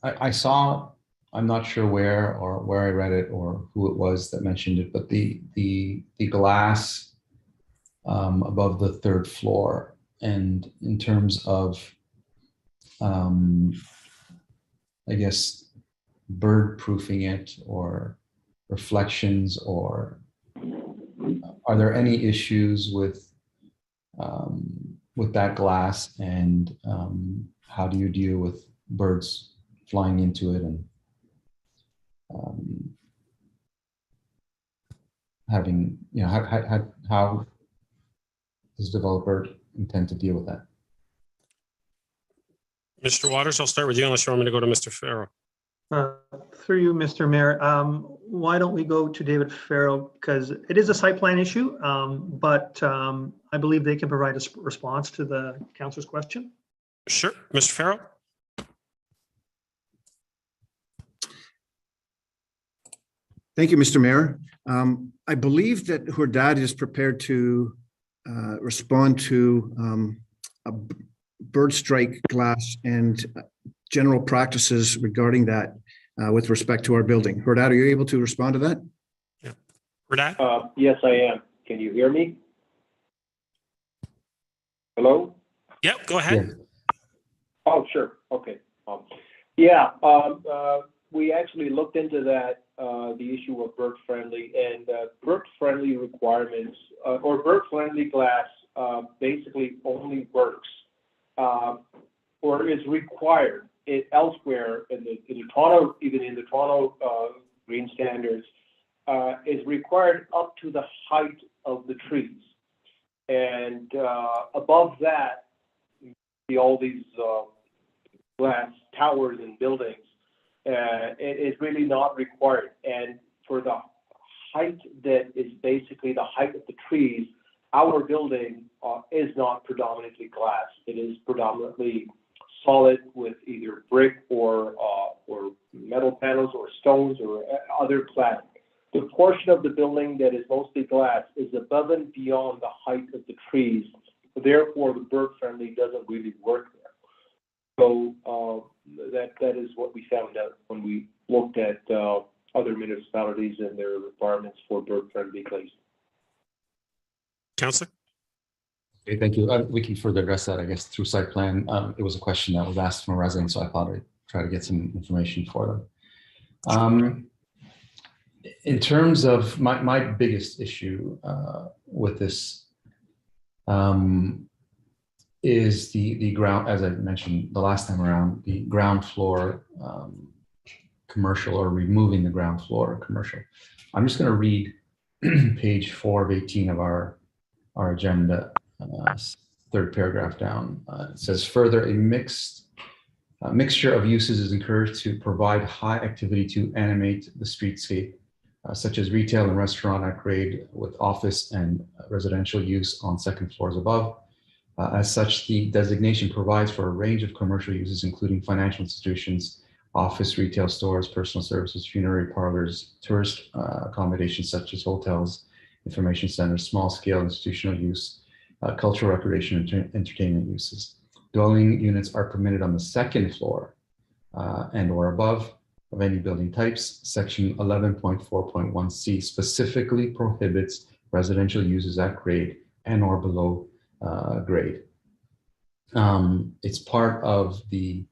I saw, I'm not sure where I read it or who it was that mentioned it, but the glass above the 3rd floor, and in terms of, I guess, bird proofing it or reflections, or are there any issues with that glass, and how do you deal with birds flying into it, and having, how does the developer intend to deal with that? Mr. Waters, I'll start with you unless you want me to go to Mr. Farrell. Through you, Mr. Mayor, why don't we go to David Farrell, because it is a site plan issue, but I believe they can provide a response to the councilor's question. Sure, Mr. Farrell. Thank you, Mr. Mayor. I believe that Hordad is prepared to respond to a bird strike glass and general practices regarding that with respect to our building. Hordad, are you able to respond to that? Yeah. Hordad? Yes, I am. Can you hear me? Hello? Yep, go ahead. Yeah. Oh, sure. Okay. We actually looked into that, the issue of bird friendly, and bird friendly requirements or bird friendly glass basically only works or is required elsewhere in the Toronto, even in the Toronto green standards, is required up to the height of the trees, and above that, all these glass towers and buildings. It is really not required, and for the height that is basically the height of the trees, our building is not predominantly glass. It is predominantly solid with either brick or metal panels or stones or other cladding. The portion of the building that is mostly glass is above and beyond the height of the trees. Therefore, the bird friendly doesn't really work there. So that is what we found out when we looked at other municipalities and their requirements for bird friendly glazing. Councillor? Okay, thank you. We can further address that, I guess, through site plan. It was a question that was asked from a resident, so I thought I'd try to get some information for them. In terms of my biggest issue with this is the ground, as I mentioned the last time around, the ground floor commercial, or removing the ground floor commercial. I'm just going to read page 4 of 18 of our agenda, 3rd paragraph down. It says, further, a mixture of uses is encouraged to provide high activity to animate the streetscape, such as retail and restaurant at grade with office and residential use on 2nd floors above. As such, the designation provides for a range of commercial uses, including financial institutions, office, retail stores, personal services, funerary parlors, tourist accommodations such as hotels, information centers, small-scale institutional use, cultural, recreation, and entertainment uses. Dwelling units are permitted on the 2nd floor and or above of any building types. Section 11.4.1C specifically prohibits residential uses at grade and or below grade. It's part of the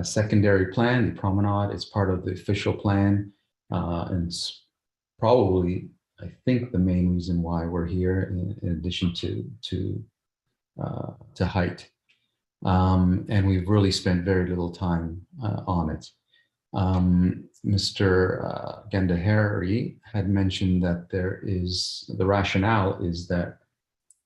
secondary plan, the promenade. It's part of the official plan, and it's probably, I think, the main reason why we're here, in addition to height. And we've really spent very little time on it. Mr. Gandahari had mentioned that the rationale is that,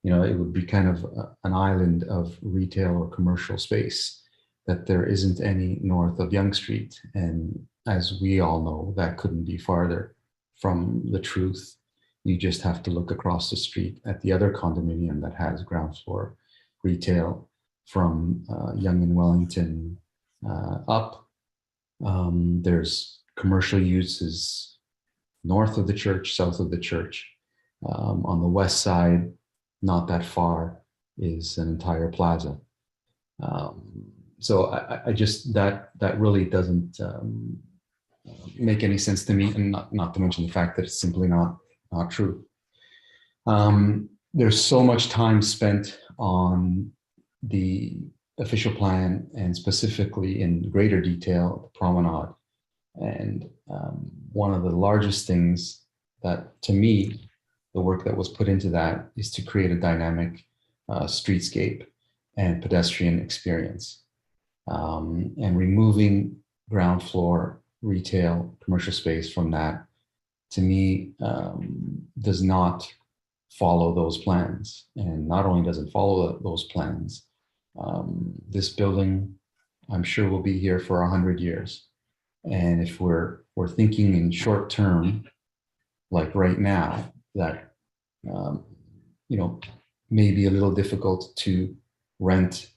you know, it would be kind of an island of retail or commercial space, that there isn't any north of Yonge Street. And as we all know, that couldn't be farther from the truth. You just have to look across the street at the other condominium that has ground floor retail from Yonge and Wellington up. There's commercial uses north of the church, south of the church. On the west side, not that far, is an entire plaza. So I just, that really doesn't make any sense to me, and not to mention the fact that it's simply not true. There's so much time spent on the official plan, and specifically in greater detail, the promenade. And one of the largest things that, to me, the work that was put into that is to create a dynamic streetscape and pedestrian experience. And removing ground floor retail commercial space from that, to me, does not follow those plans. And not only does it follow those plans, this building, I'm sure, will be here for 100 years. And if we're thinking in short term, like right now, that you know, may be a little difficult to rent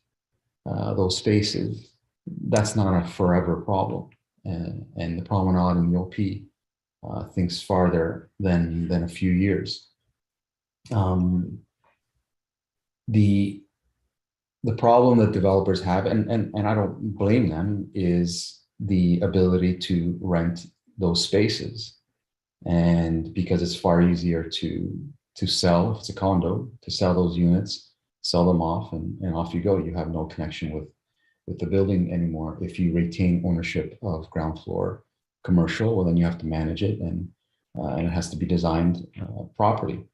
those spaces, that's not a forever problem. And the promenade and the OP thinks farther than a few years. The problem that developers have, and I don't blame them, is the ability to rent those spaces. And because it's far easier to sell, if it's a condo, to sell those units, sell them off, and off you go. You have no connection with the building anymore. If you retain ownership of ground floor commercial, well, then you have to manage it, and it has to be designed properly.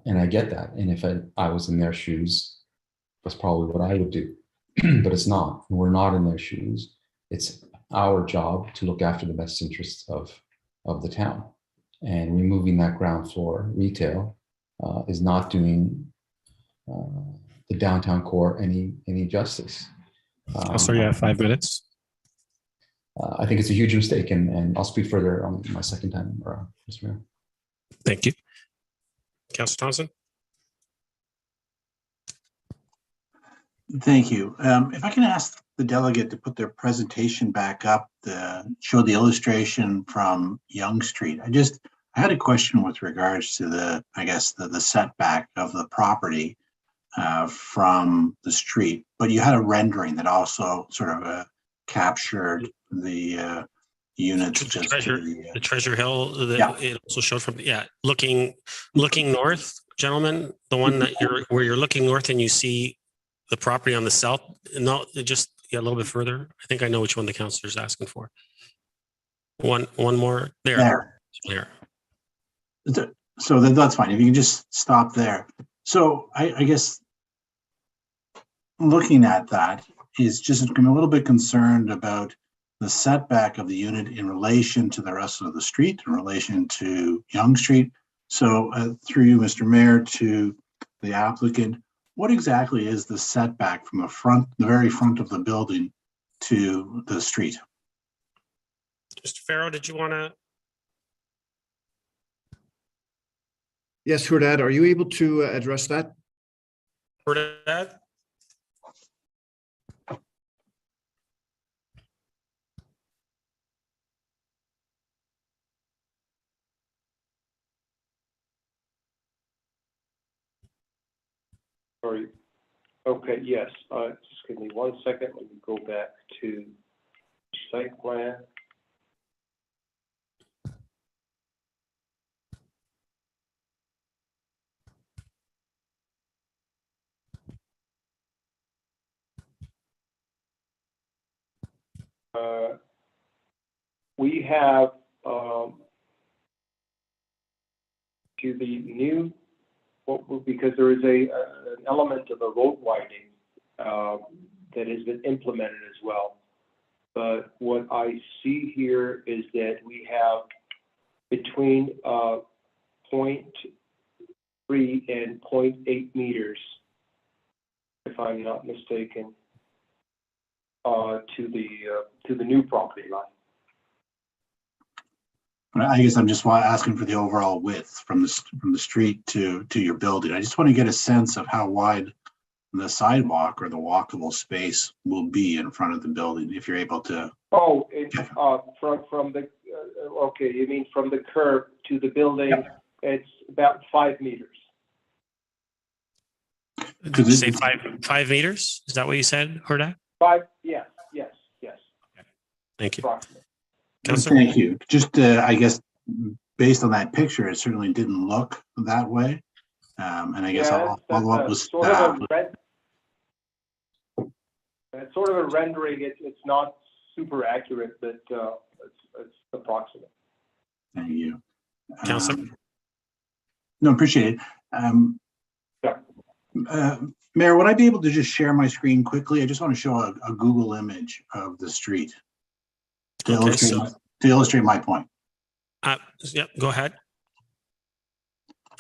And I get that. And if I was in their shoes, that's probably what I would do. But it's not. We're not in their shoes. It's our job to look after the best interests of the town. And removing that ground floor retail is not doing the downtown core any justice. So you have 5 minutes. I think it's a huge mistake, and I'll speak further on my second time around, Mr. Mayor. Thank you. Councillor Thompson. Thank you. If I can ask the delegate to put their presentation back up, show the illustration from Yonge Street. I had a question with regards to the setback of the property from the street, but you had a rendering that also sort of captured the units. The Treasure Hill, yeah. It also showed from, looking north, gentlemen, the one that where you're looking north and you see the property on the south. No, just a little bit further. I think I know which one the councillor is asking for. One more there. So that's fine. If you can just stop there. So I guess looking at that is just, I'm a little bit concerned about the setback of the unit in relation to the rest of the street, in relation to Yonge Street. So through you, Mr. Mayor, to the applicant, what exactly is the setback from the very front of the building to the street? Mr. Farrow, did you want to? Yes, Hurdad, are you able to address that? Hurdad? Sorry. Okay, yes. Just give me 1 second. Let me go back to site plan. We have to the new, because there is an element of a road widening that has been implemented as well. But what I see here is that we have between 0.3 and 0.8 meters, if I'm not mistaken, to the new property line. I guess I'm just asking for the overall width from the street to your building. I just want to get a sense of how wide the sidewalk or the walkable space will be in front of the building, if you're able to. Oh, from the okay, you mean from the curb to the building? Yep. It's about 5 meters. Did you say 5 meters? Is that what you said, Hordak? 5, yes. Okay. Thank you. Councilor? Thank you. Just, I guess, based on that picture, it certainly didn't look that way. And I guess I'll follow up with staff. It's sort of a rendering. It's not super accurate, but it's approximate. Thank you. Councilor? No, appreciate it. Mayor, would I be able to just share my screen quickly? I just want to show a Google image of the street to illustrate my point. Yep, go ahead.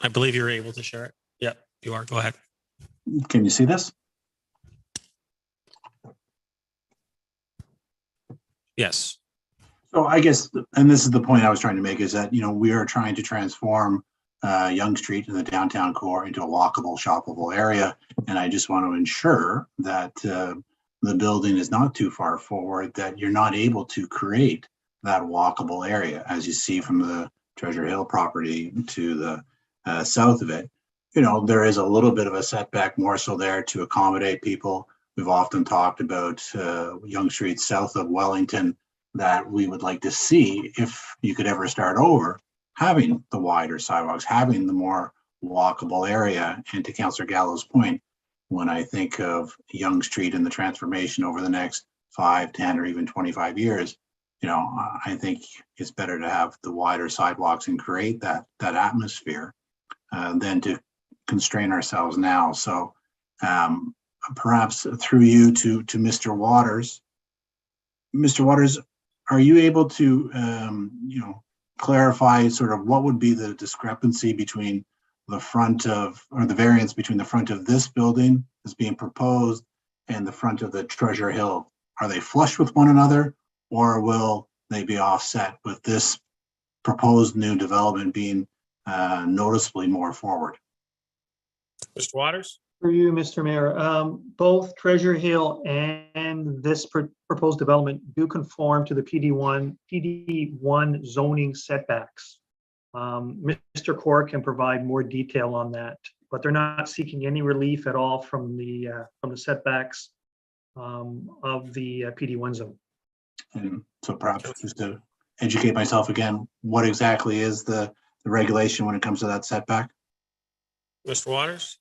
I believe you're able to share it. Yep, you are. Go ahead. Can you see this? Yes. So I guess, and this is the point I was trying to make, is that, we are trying to transform Yonge Street in the downtown core into a walkable, shoppable area. And I just want to ensure that the building is not too far forward, that you're not able to create that walkable area, as you see from the Treasure Hill property to the south of it. There is a little bit of a setback more so there to accommodate people. We've often talked about Yonge Street south of Wellington, that we would like to see, if you could ever start over, having the wider sidewalks, having the more walkable area. And to Councillor Gallo's point, when I think of Yonge Street and the transformation over the next 5, 10, or even 25 years, I think it's better to have the wider sidewalks and create that atmosphere than to constrain ourselves now. So perhaps through you to Mr. Waters. Mr. Waters, are you able to, clarify sort of what would be the discrepancy between the front of, or the variance between the front of this building that's being proposed and the front of the Treasure Hill? Are they flush with one another, or will they be offset with this proposed new development being noticeably more forward? Mr. Waters? For you, Mr. Mayor, both Treasure Hill and this proposed development do conform to the PD1 zoning setbacks. Mr. Clerk can provide more detail on that, but they're not seeking any relief at all from the setbacks of the PD1 zone. And so perhaps just to educate myself again, what exactly is the regulation when it comes to that setback? Mr. Waters?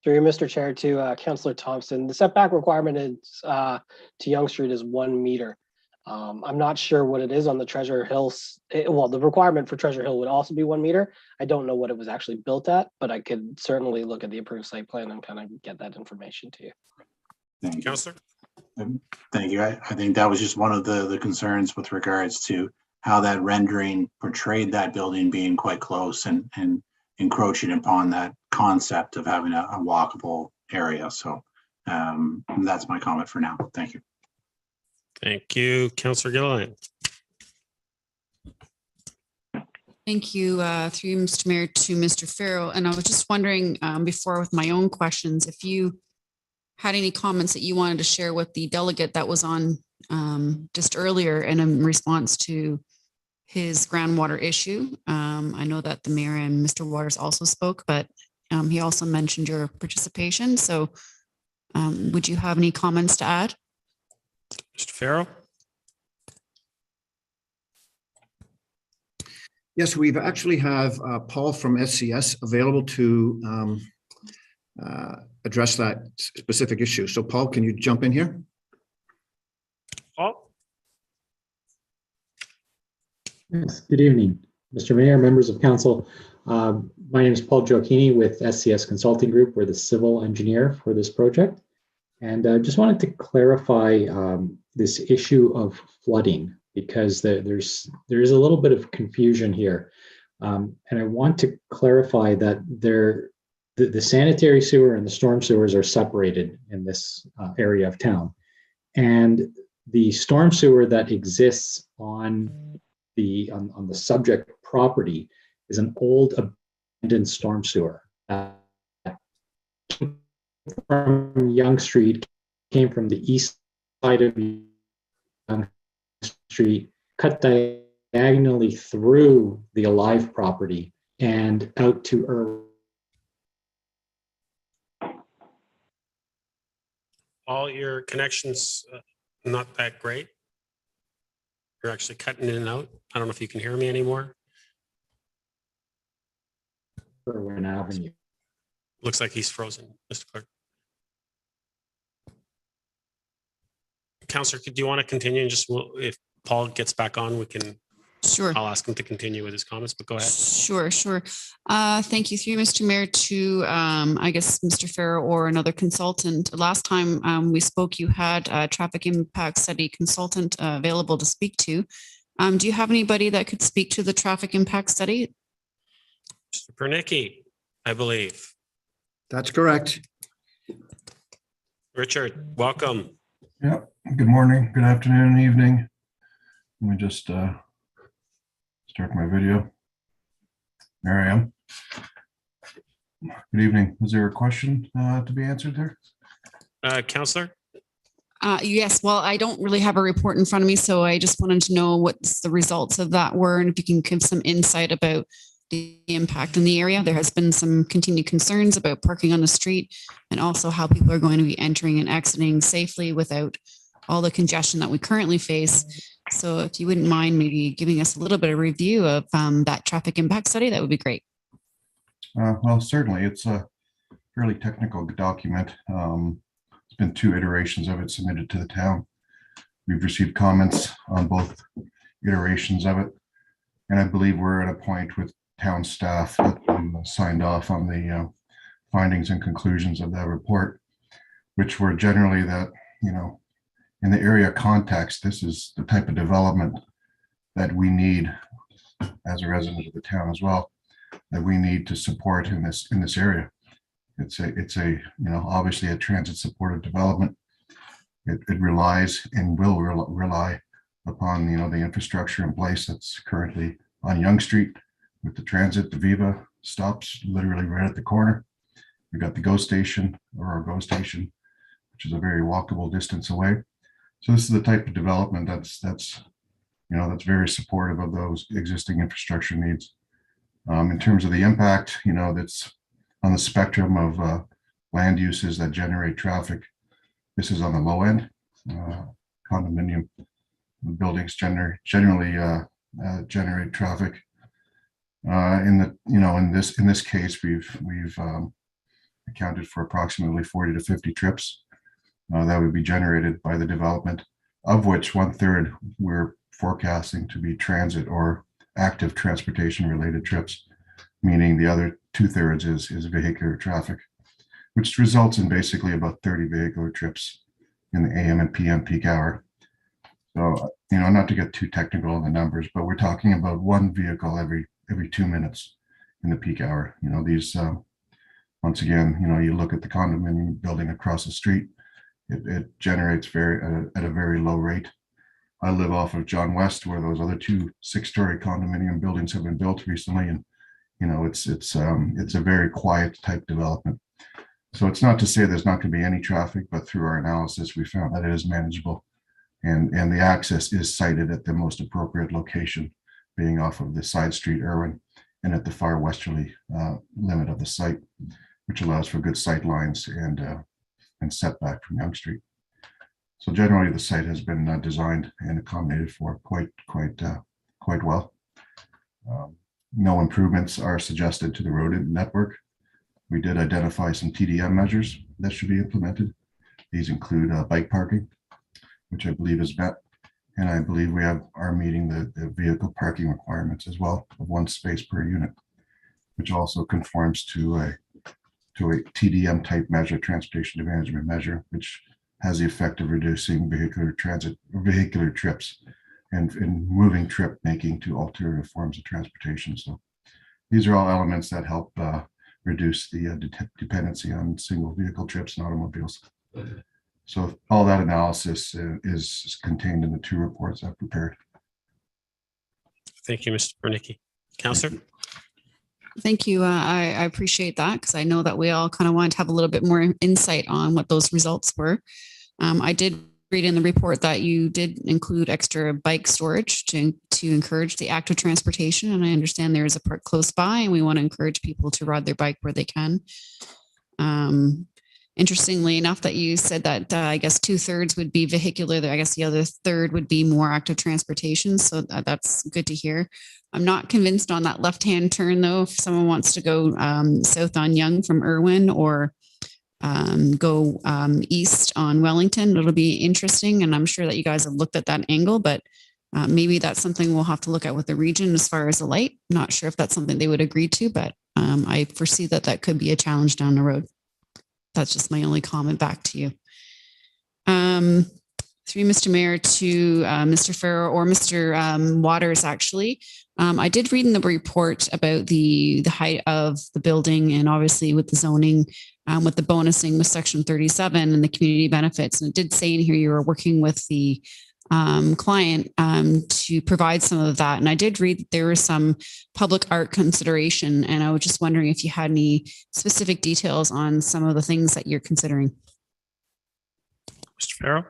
Through you, Mr. Chair, to Councillor Thompson, the setback requirement is to Yonge Street is 1 meter. I'm not sure what it is on the Treasure Hill. Well, the requirement for Treasure Hill would also be 1 meter. I don't know what it was actually built at, but I could certainly look at the approved site plan and kind of get that information to you. Thank you. Councillor? Thank you. I think that was just one of the concerns with regards to how that rendering portrayed that building being quite close and encroaching upon that concept of having a walkable area. So that's my comment for now. Thank you. Thank you. Councillor Gilliland. Thank you, through you, Mr. Mayor, to Mr. Farrell. And I was just wondering before with my own questions, if you had any comments that you wanted to share with the delegate that was on just earlier and in response to his groundwater issue. I know that the mayor and Mr. Waters also spoke, but he also mentioned your participation. So would you have any comments to add? Mr. Farrell? Yes, we've actually have Paul from SCS available to address that specific issue. So Paul, can you jump in here? Paul? Yes, good evening, Mr. Mayor, members of council. My name is Paul Gioacchini with SCS Consulting Group. We're the civil engineer for this project. And I just wanted to clarify this issue of flooding, because there is a little bit of confusion here. And I want to clarify that the sanitary sewer and the storm sewers are separated in this area of town. And the storm sewer that exists on the subject property is an old abandoned storm sewer from Yonge Street, came from the east side of Yonge Street, cut diagonally through the Alive property and out to Irwin. Paul, your connection's not that great. You're actually cutting in and out. I don't know if you can hear me anymore. Irwin Avenue. Looks like he's frozen, Mr. Clerk. Councillor, do you want to continue and just, if Paul gets back on, we can, Sure. I'll ask him to continue with his comments, but go ahead. Sure. Thank you. Through you, Mr. Mayor, to I guess Mr. Farrow or another consultant. Last time we spoke, you had a traffic impact study consultant available to speak to. Do you have anybody that could speak to the traffic impact study? Mr. Pernicki, I believe. That's correct. Richard, welcome. Yeah, good morning, good afternoon, evening. Let me just start my video. There I am. Good evening. Is there a question to be answered there? Councillor? Yes, well, I don't really have a report in front of me, so I just wanted to know what the results of that were and if you can give some insight about the impact in the area. There has been some continued concerns about parking on the street and also how people are going to be entering and exiting safely without all the congestion that we currently face. So if you wouldn't mind maybe giving us a little bit of review of that traffic impact study, that would be great. Well, certainly. It's a fairly technical document. It's been 2 iterations of it submitted to the town. We've received comments on both iterations of it. And I believe we're at a point with town staff that signed off on the findings and conclusions of that report, which were generally that, in the area context, this is the type of development that we need as a resident of the town as well, that we need to support in this area. It's a obviously a transit supported development. It relies and will rely upon the infrastructure in place that's currently on Yonge Street with the transit. The Viva stops literally right at the corner. We've got the GO station, or our GO station, which is a very walkable distance away. So this is the type of development that's very supportive of those existing infrastructure needs. In terms of the impact, that's on the spectrum of land uses that generate traffic. This is on the low end. Condominium buildings generally generate traffic. In this case, we've accounted for approximately 40 to 50 trips that would be generated by the development, of which 1/3 we're forecasting to be transit or active transportation related trips, meaning the other 2/3 is vehicular traffic, which results in basically about 30 vehicular trips in the AM and PM peak hour. So, not to get too technical on the numbers, but we're talking about 1 vehicle every 2 minutes in the peak hour. These, once again, you look at the condominium building across the street, it generates at a very low rate. I live off of John West, where those other 2 6-story condominium buildings have been built recently, and it's a very quiet type development. So it's not to say there's not going to be any traffic, but through our analysis, we found that it is manageable, and the access is sited at the most appropriate location, being off of the side street Irwin and at the far westerly limit of the site, which allows for good sight lines and setback from Yonge Street. So generally, the site has been designed and accommodated for quite well. no improvements are suggested to the road network. We did identify some TDM measures that should be implemented. These include bike parking, which I believe is met. And I believe we are meeting the vehicle parking requirements as well of 1 space per unit, which also conforms to a TDM type measure, transportation management measure, which has the effect of reducing vehicular trips and moving trip making to alternative forms of transportation. So these are all elements that help reduce the dependency on single vehicle trips and automobiles. So all that analysis is contained in the 2 reports I've prepared. Thank you, Mr. Bernicki. Counselor? Thank you. I appreciate that because I know that we all kind of wanted to have a little bit more insight on what those results were. I did read in the report that you did include extra bike storage to encourage the active transportation. And I understand there is a park close by and we want to encourage people to ride their bike where they can. Interestingly enough, that you said that I guess 2/3 would be vehicular. I guess the other 1/3 would be more active transportation. So that's good to hear. I'm not convinced on that left-hand turn though. If someone wants to go south on Yonge from Irwin or go east on Wellington, it'll be interesting. And I'm sure that you guys have looked at that angle, but maybe that's something we'll have to look at with the region as far as the light. Not sure if that's something they would agree to, but I foresee that that could be a challenge down the road. That's just my only comment back to you. Through Mr. Mayor to Mr. Farrow or Mr. Waters, actually. I did read in the report about the height of the building and obviously with the zoning, with the bonusing with section 37 and the community benefits. And it did say in here you were working with the client to provide some of that. And I did read that there was some public art consideration. And I was just wondering if you had any specific details on some of the things that you're considering. Mr. Farrow?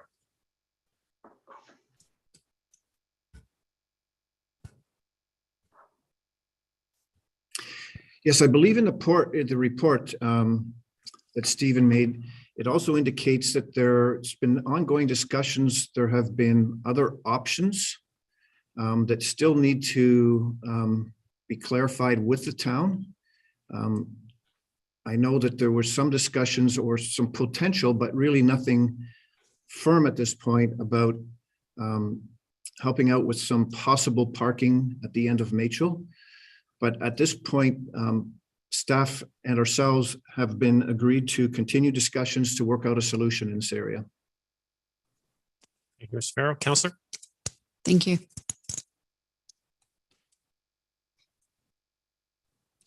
Yes, I believe in the report that Stephen made, it also indicates that there's been ongoing discussions. There have been other options that still need to be clarified with the town. I know that there were some discussions or some potential, but really nothing firm at this point about helping out with some possible parking at the end of Machel. But at this point, staff and ourselves have been agreed to continue discussions to work out a solution in this area. Thank you, Mr. Farrow. Councillor? Thank you.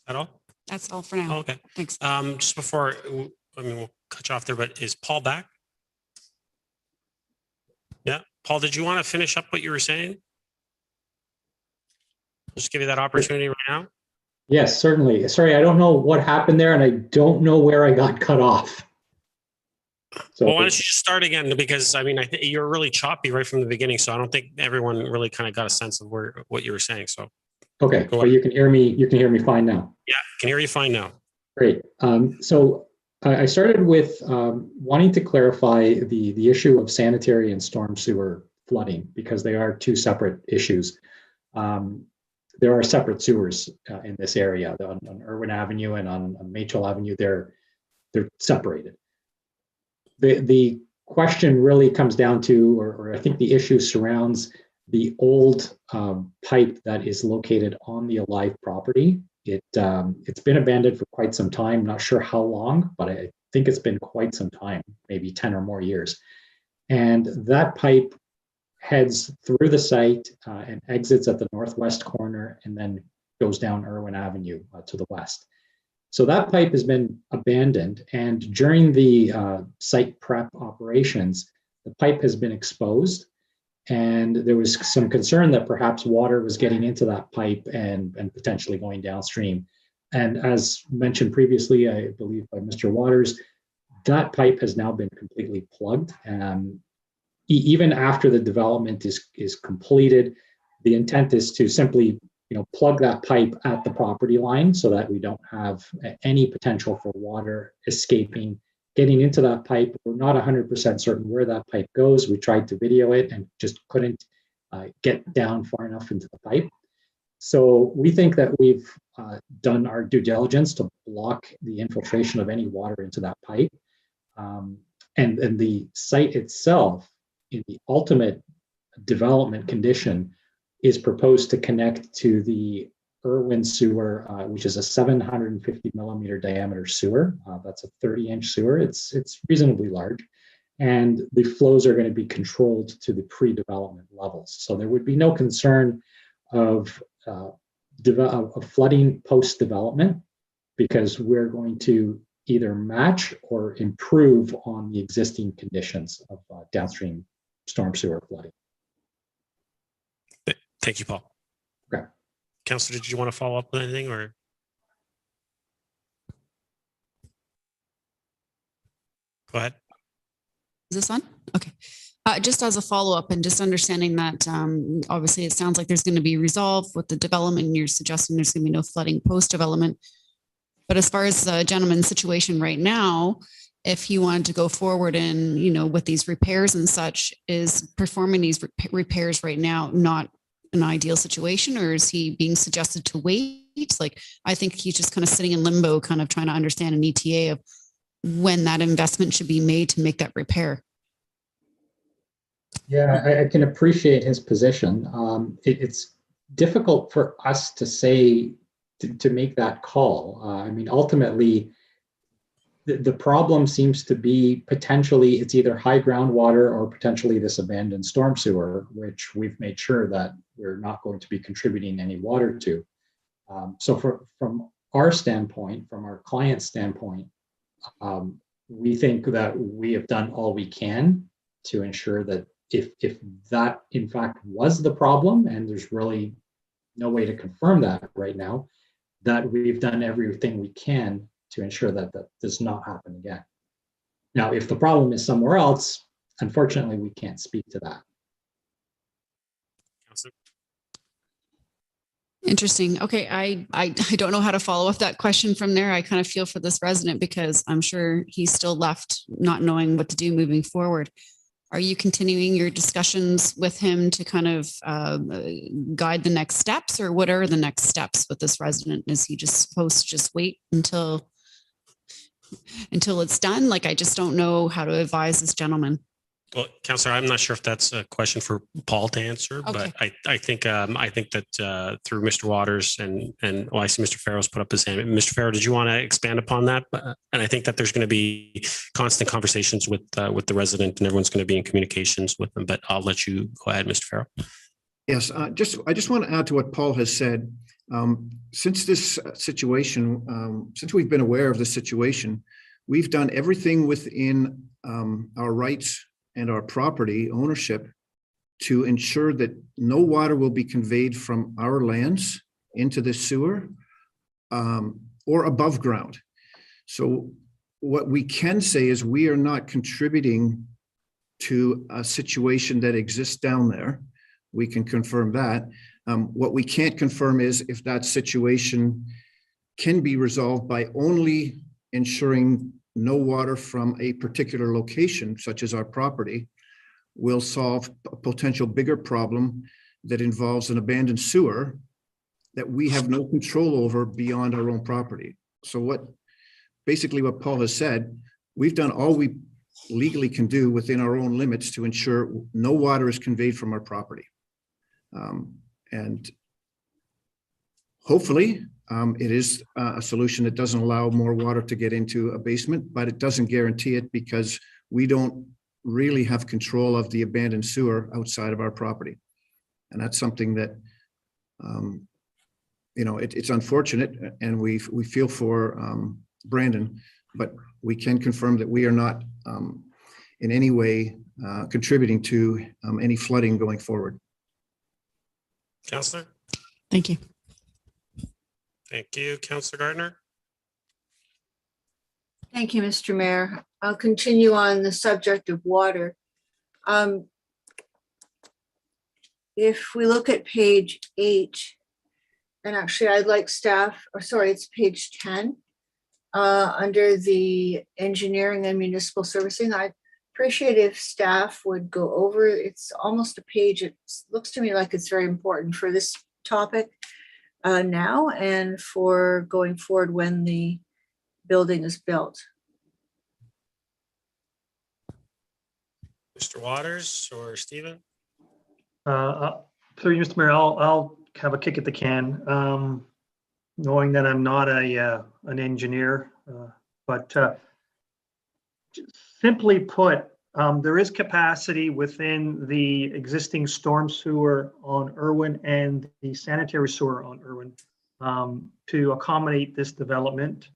At all? That's all for now. Oh, okay. Thanks. Just before, we'll cut you off there, but is Paul back? Yeah. Paul, did you want to finish up what you were saying? Just give you that opportunity right now. Yes, certainly. Sorry, I don't know what happened there and I don't know where I got cut off. So Well, why don't you just start again? Because I mean, I think you're really choppy right from the beginning. So I don't think everyone really kind of got a sense of what you were saying. So. Okay, but you can hear me fine now. Yeah, can hear you fine now. Great. So I started with wanting to clarify the issue of sanitary and storm sewer flooding because they are 2 separate issues. There are separate sewers in this area on Irwin Avenue and on Machel Avenue. They're separated. The question really comes down to, or I think the issue surrounds the old pipe that is located on the Alive property. It's been abandoned for quite some time. Not sure how long, but I think it's been quite some time, maybe 10 or more years. And that pipe heads through the site and exits at the northwest corner and then goes down Irwin Avenue to the west. So that pipe has been abandoned, and during the site prep operations, the pipe has been exposed, and there was some concern that perhaps water was getting into that pipe and potentially going downstream. And as mentioned previously, I believe by Mr. Waters, that pipe has now been completely plugged. Even after the development is completed, the intent is to simply plug that pipe at the property line so that we don't have any potential for water escaping, getting into that pipe. We're not 100% certain where that pipe goes. We tried to video it and just couldn't get down far enough into the pipe. So we think that we've done our due diligence to block the infiltration of any water into that pipe. And the site itself, in the ultimate development condition, is proposed to connect to the Irwin sewer, which is a 750 millimeter diameter sewer. That's a 30-inch sewer. It's reasonably large. And the flows are going to be controlled to the pre-development levels. So there would be no concern of flooding post-development, because we're going to either match or improve on the existing conditions of downstream storm sewer flooding. Thank you, Paul. Okay. Councillor, did you want to follow up with anything, or? Go ahead. Is this on? Okay. Just as a follow-up and just understanding that obviously it sounds like there's going to be resolved with the development, and you're suggesting there's going to be no flooding post-development. But as far as the gentleman's situation right now, if he wanted to go forward and, you know, with these repairs and such, is performing these repairs right now not an ideal situation, or is he being suggested to wait? Like, I think he's just kind of sitting in limbo, kind of trying to understand an ETA of when that investment should be made to make that repair. Yeah, I can appreciate his position. It's difficult for us to say, to make that call. I mean, ultimately, the problem seems to be potentially it's either high groundwater or potentially this abandoned storm sewer, which we've made sure that we're not going to be contributing any water to. So from our standpoint, from our client's standpoint, we think that we have done all we can to ensure that if that in fact was the problem, and there's really no way to confirm that right now, that we've done everything we can to ensure that that does not happen again. Now, if the problem is somewhere else, unfortunately, we can't speak to that. Interesting. Okay, I don't know how to follow up that question from there. I kind of feel for this resident because I'm sure he's still left not knowing what to do moving forward. Are you continuing your discussions with him to kind of guide the next steps, or what are the next steps with this resident? Is he just supposed to just wait until it's done? Like, I just don't know how to advise this gentleman. Well, Councillor, I'm not sure if that's a question for Paul to answer, Okay. but I think that through Mr. Waters and I see Mr. Farrell's put up his hand. Mr. Farrell, did you want to expand upon that? And I think that there's going to be constant conversations with the resident, and everyone's going to be in communications with them. But I'll let you go ahead, Mr. Farrell. Yes, I just want to add to what Paul has said. Since this situation, since we've been aware of the situation, we've done everything within our rights and our property ownership to ensure that no water will be conveyed from our lands into the sewer or above ground. So what we can say is we are not contributing to a situation that exists down there. We can confirm that. What we can't confirm is if that situation can be resolved by only ensuring no water from a particular location, such as our property, will solve a potential bigger problem that involves an abandoned sewer that we have no control over beyond our own property. So basically what Paul has said, we've done all we legally can do within our own limits to ensure no water is conveyed from our property. And hopefully, it is a solution that doesn't allow more water to get into a basement, but it doesn't guarantee it because we don't really have control of the abandoned sewer outside of our property. And that's something that, it's unfortunate, and we feel for Brandon, but we can confirm that we are not in any way contributing to any flooding going forward. Councillor? Thank you. Thank you, Councillor Gardner. Thank you, Mr. Mayor. I'll continue on the subject of water. If we look at page 8, and actually I'd like staff, or sorry, it's page 10, under the engineering and municipal servicing. I'd appreciate if staff would go over, it's almost a page. It looks to me like it's very important for this topic. now and for going forward when the building is built. Mr. Waters or Stephen? Through you, Mr. Mayor, I'll have a kick at the can, knowing that I'm not an engineer, but simply put, there is capacity within the existing storm sewer on Irwin and the sanitary sewer on Irwin to accommodate this development.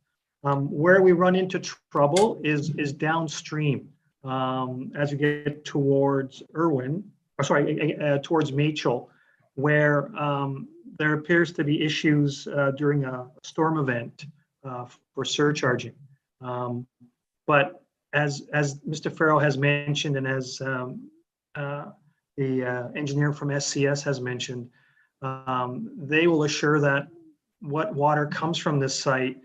Where we run into trouble is downstream as you get towards Irwin, or sorry, towards Machel, where there appears to be issues during a storm event for surcharging. But as Mr. Farrell has mentioned, and as the engineer from SCS has mentioned, they will assure that what water comes from this site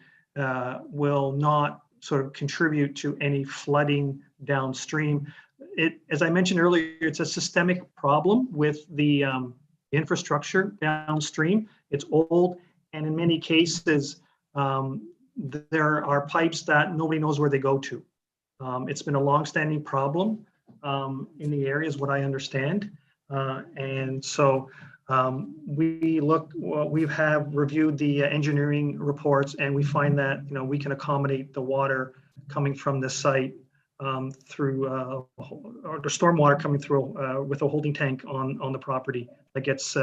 will not sort of contribute to any flooding downstream. As I mentioned earlier, it's a systemic problem with the infrastructure downstream. It's old, and in many cases, there are pipes that nobody knows where they go to. It's been a longstanding problem in the area, is what I understand. And so we have reviewed the engineering reports, and we find that we can accommodate the water coming from the site through or the stormwater coming through with a holding tank on the property that gets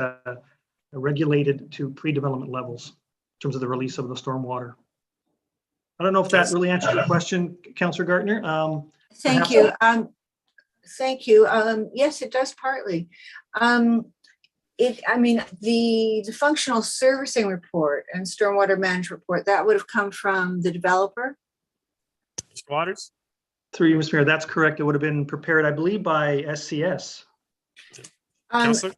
regulated to pre-development levels in terms of the release of the stormwater. I don't know if that really answers your question, Councillor Gartner. Thank you. Thank you. Yes, it does partly. I mean, the functional servicing report and stormwater management report, that would have come from the developer. Mr. Waters? Through you, Mr. Mayor, that's correct. It would have been prepared, I believe, by SCS. Councillor?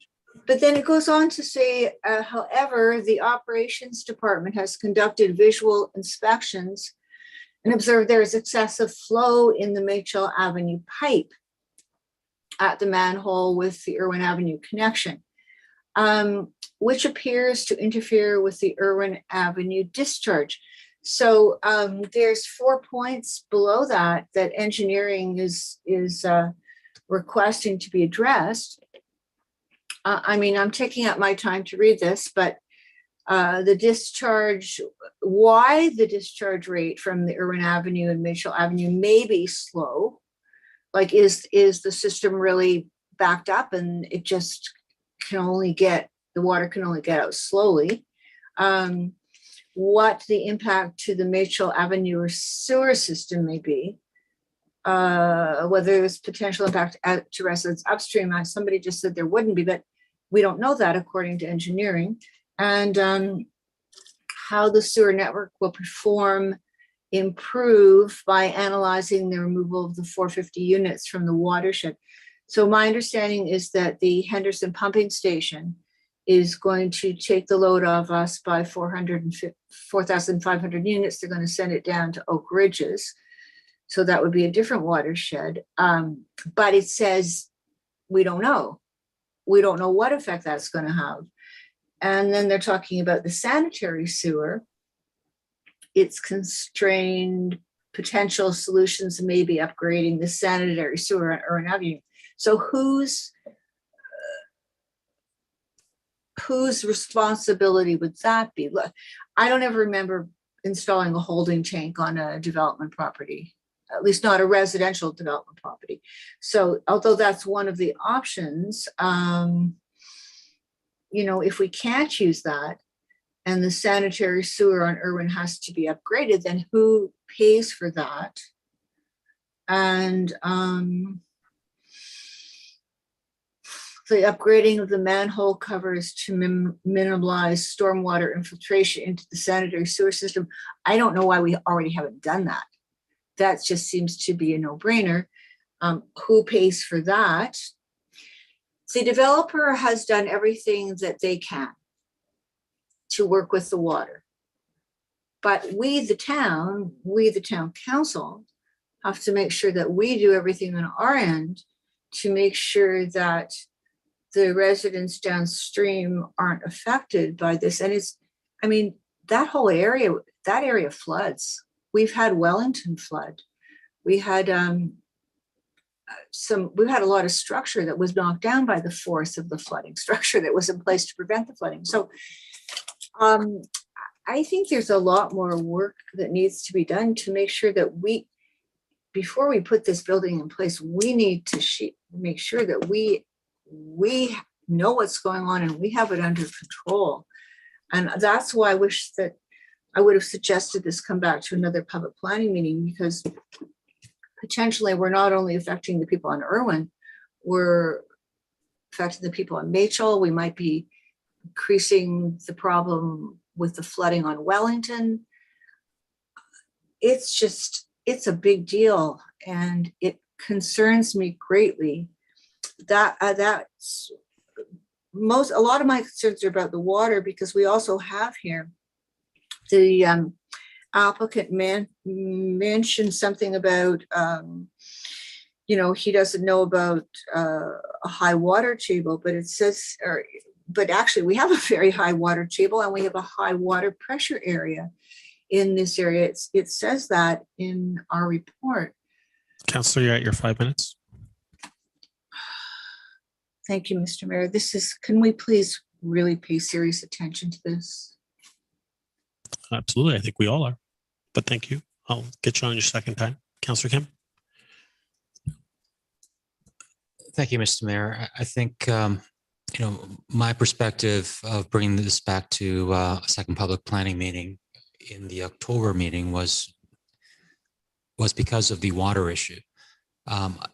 But then it goes on to say, however, the operations department has conducted visual inspections and observed there is excessive flow in the Machel Avenue pipe at the manhole with the Irwin Avenue connection, which appears to interfere with the Irwin Avenue discharge. So there's 4 points below that engineering is requesting to be addressed. I mean, I'm taking up my time to read this, but the discharge, why the discharge rate from the Irwin Avenue and Machel Avenue may be slow. Like, is the system really backed up and it just can only get, the water can only get out slowly? What the impact to the Machel Avenue or sewer system may be, whether there's potential impact to residents upstream. Somebody just said there wouldn't be, but we don't know that according to engineering. And how the sewer network will improve by analyzing the removal of the 450 units from the watershed. So my understanding is that the Henderson pumping station is going to take the load off us by 4,500 units. They're going to send it down to Oak Ridges. So that would be a different watershed. But it says, we don't know. We don't know what effect that's going to have. And then they're talking about the sanitary sewer. It's constrained potential solutions, maybe upgrading the sanitary sewer on Irwin Avenue. So whose responsibility would that be? Look, I don't ever remember installing a holding tank on a development property, at least not a residential development property. So although that's one of the options, if we can't use that and the sanitary sewer on Irwin has to be upgraded, then who pays for that? And the upgrading of the manhole covers to minimize stormwater infiltration into the sanitary sewer system. I don't know why we already haven't done that. That just seems to be a no-brainer. Who pays for that? The developer has done everything that they can to work with the water. But we, the town council, have to make sure that we do everything on our end to make sure that the residents downstream aren't affected by this. And I mean, that area floods. We've had Wellington flood. We had we've had a lot of structure that was knocked down by the force of the flooding, structure that was in place to prevent the flooding. So I think there's a lot more work that needs to be done to make sure that before we put this building in place, we need to make sure that we know what's going on and we have it under control. And that's why I wish that I would have suggested this come back to another public planning meeting, because potentially we're not only affecting the people on Irwin, we're affecting the people on Machel. We might be increasing the problem with the flooding on Wellington. It's a big deal, and it concerns me greatly. A lot of my concerns are about the water, because we also have here the applicant mentioned something about he doesn't know about a high water table, but it says, but actually we have a very high water table and we have a high water pressure area in this area. It says that in our report. Councillor, you're at your 5 minutes. Thank you, Mr. Mayor. Can we please really pay serious attention to this? Absolutely. I think we all are. But thank you. I'll get you on your second time. Councillor Kim. Thank you, Mr. Mayor. I think, my perspective of bringing this back to a second public planning meeting in the October meeting was because of the water issue.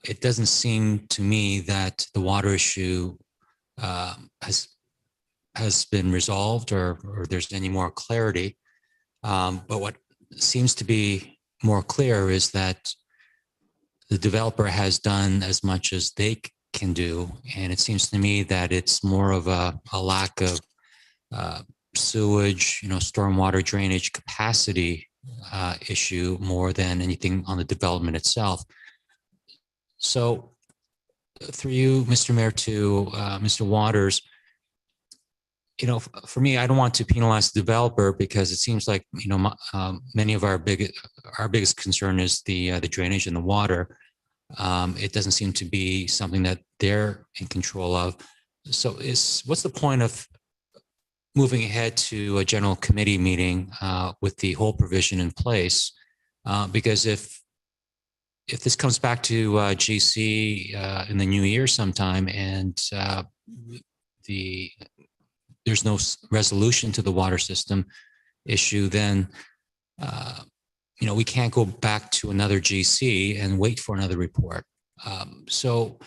It doesn't seem to me that the water issue has been resolved or there's any more clarity. But what seems to be more clear is that the developer has done as much as they can do. And it seems to me that it's more of a lack of sewage, stormwater drainage capacity issue more than anything on the development itself. So through you, Mr. Mayor, to Mr. Waters, for me, I don't want to penalize the developer, because it seems like, many of our biggest concern is the drainage and the water. It doesn't seem to be something that they're in control of. So what's the point of moving ahead to a general committee meeting with the whole provision in place? Because if this comes back to GC in the new year sometime and there's no resolution to the water system issue, then we can't go back to another GC and wait for another report. So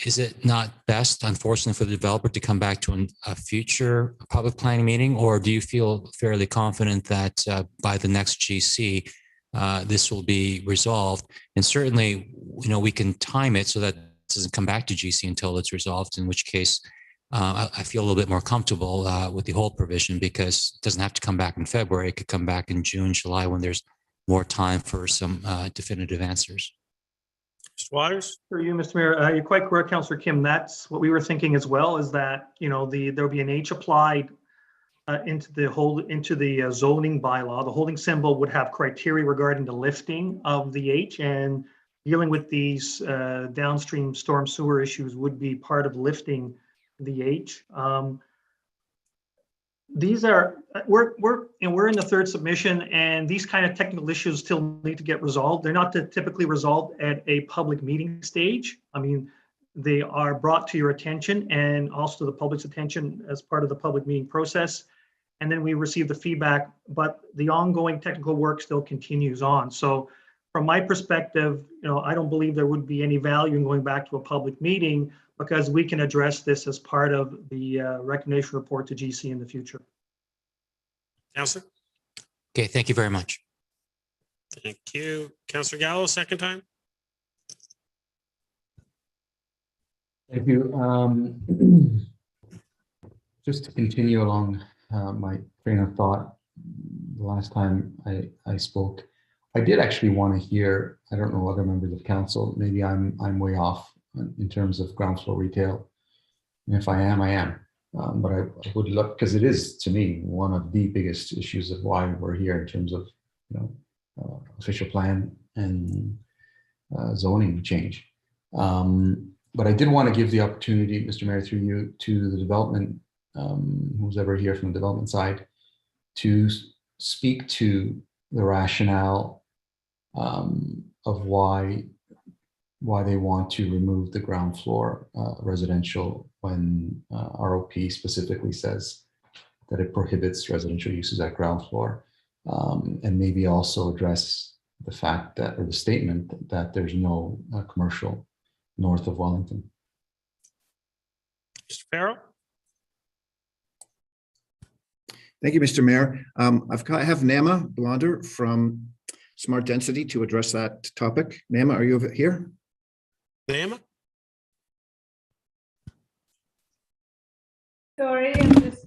is it not best, unfortunately, for the developer to come back to a future public planning meeting, or do you feel fairly confident that by the next GC, this will be resolved? And certainly, we can time it so that it doesn't come back to GC until it's resolved, in which case I feel a little bit more comfortable with the whole provision, because it doesn't have to come back in February. It could come back in June, July, when there's more time for some definitive answers. Mr. Waters? For you, Mr. Mayor, you're quite correct, Councillor Kim. That's what we were thinking as well, is that, there'll be an H applied into the zoning bylaw. The holding symbol would have criteria regarding the lifting of the H, and dealing with these downstream storm sewer issues would be part of lifting the H. We're in the third submission, and these kind of technical issues still need to get resolved. They're not typically resolved at a public meeting stage. I mean, they are brought to your attention and also the public's attention as part of the public meeting process. And then we receive the feedback, but the ongoing technical work still continues on. So from my perspective, I don't believe there would be any value in going back to a public meeting, because we can address this as part of the recommendation report to GC in the future. Councillor? Okay, thank you very much. Thank you. Councillor Gallo, second time. Thank you. Just to continue along my train of thought, the last time I spoke, I did actually want to hear, I don't know, other members of council, maybe I'm way off in terms of ground floor retail. And if I am, I am. But I would look, because it is, to me, one of the biggest issues of why we're here in terms of, official plan and zoning change. But I did want to give the opportunity, Mr. Mayor, through you, to the development, who's ever here from the development side, to speak to the rationale of why they want to remove the ground floor residential when ROP specifically says that it prohibits residential uses at ground floor, and maybe also address the fact that, or the statement that there's no commercial north of Wellington. Mr. Farrell? Thank you, Mr. Mayor. I have Nema Blonder from Smart Density to address that topic. Nema, are you over here? Nema? Sorry, I'm just.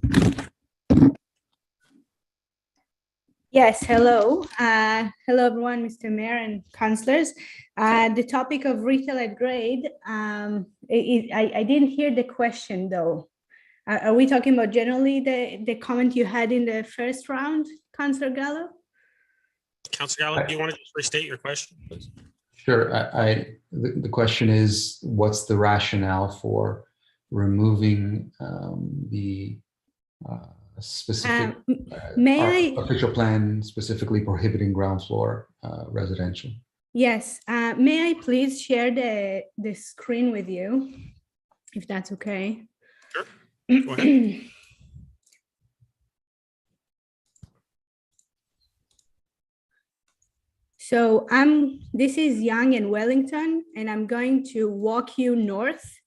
Yes, hello. Hello, everyone, Mr. Mayor and councillors. The topic of retail at grade, I didn't hear the question, though. Are we talking about generally the comment you had in the first round, Councillor Gallo? Councillor Gallo, do you want to just restate your question, please? Sure. The question is, what's the rationale for removing the specific official plan specifically prohibiting ground floor residential? Yes. May I please share the screen with you, if that's okay? Sure. Go ahead. So this is Yonge and Wellington, and I'm going to walk you north.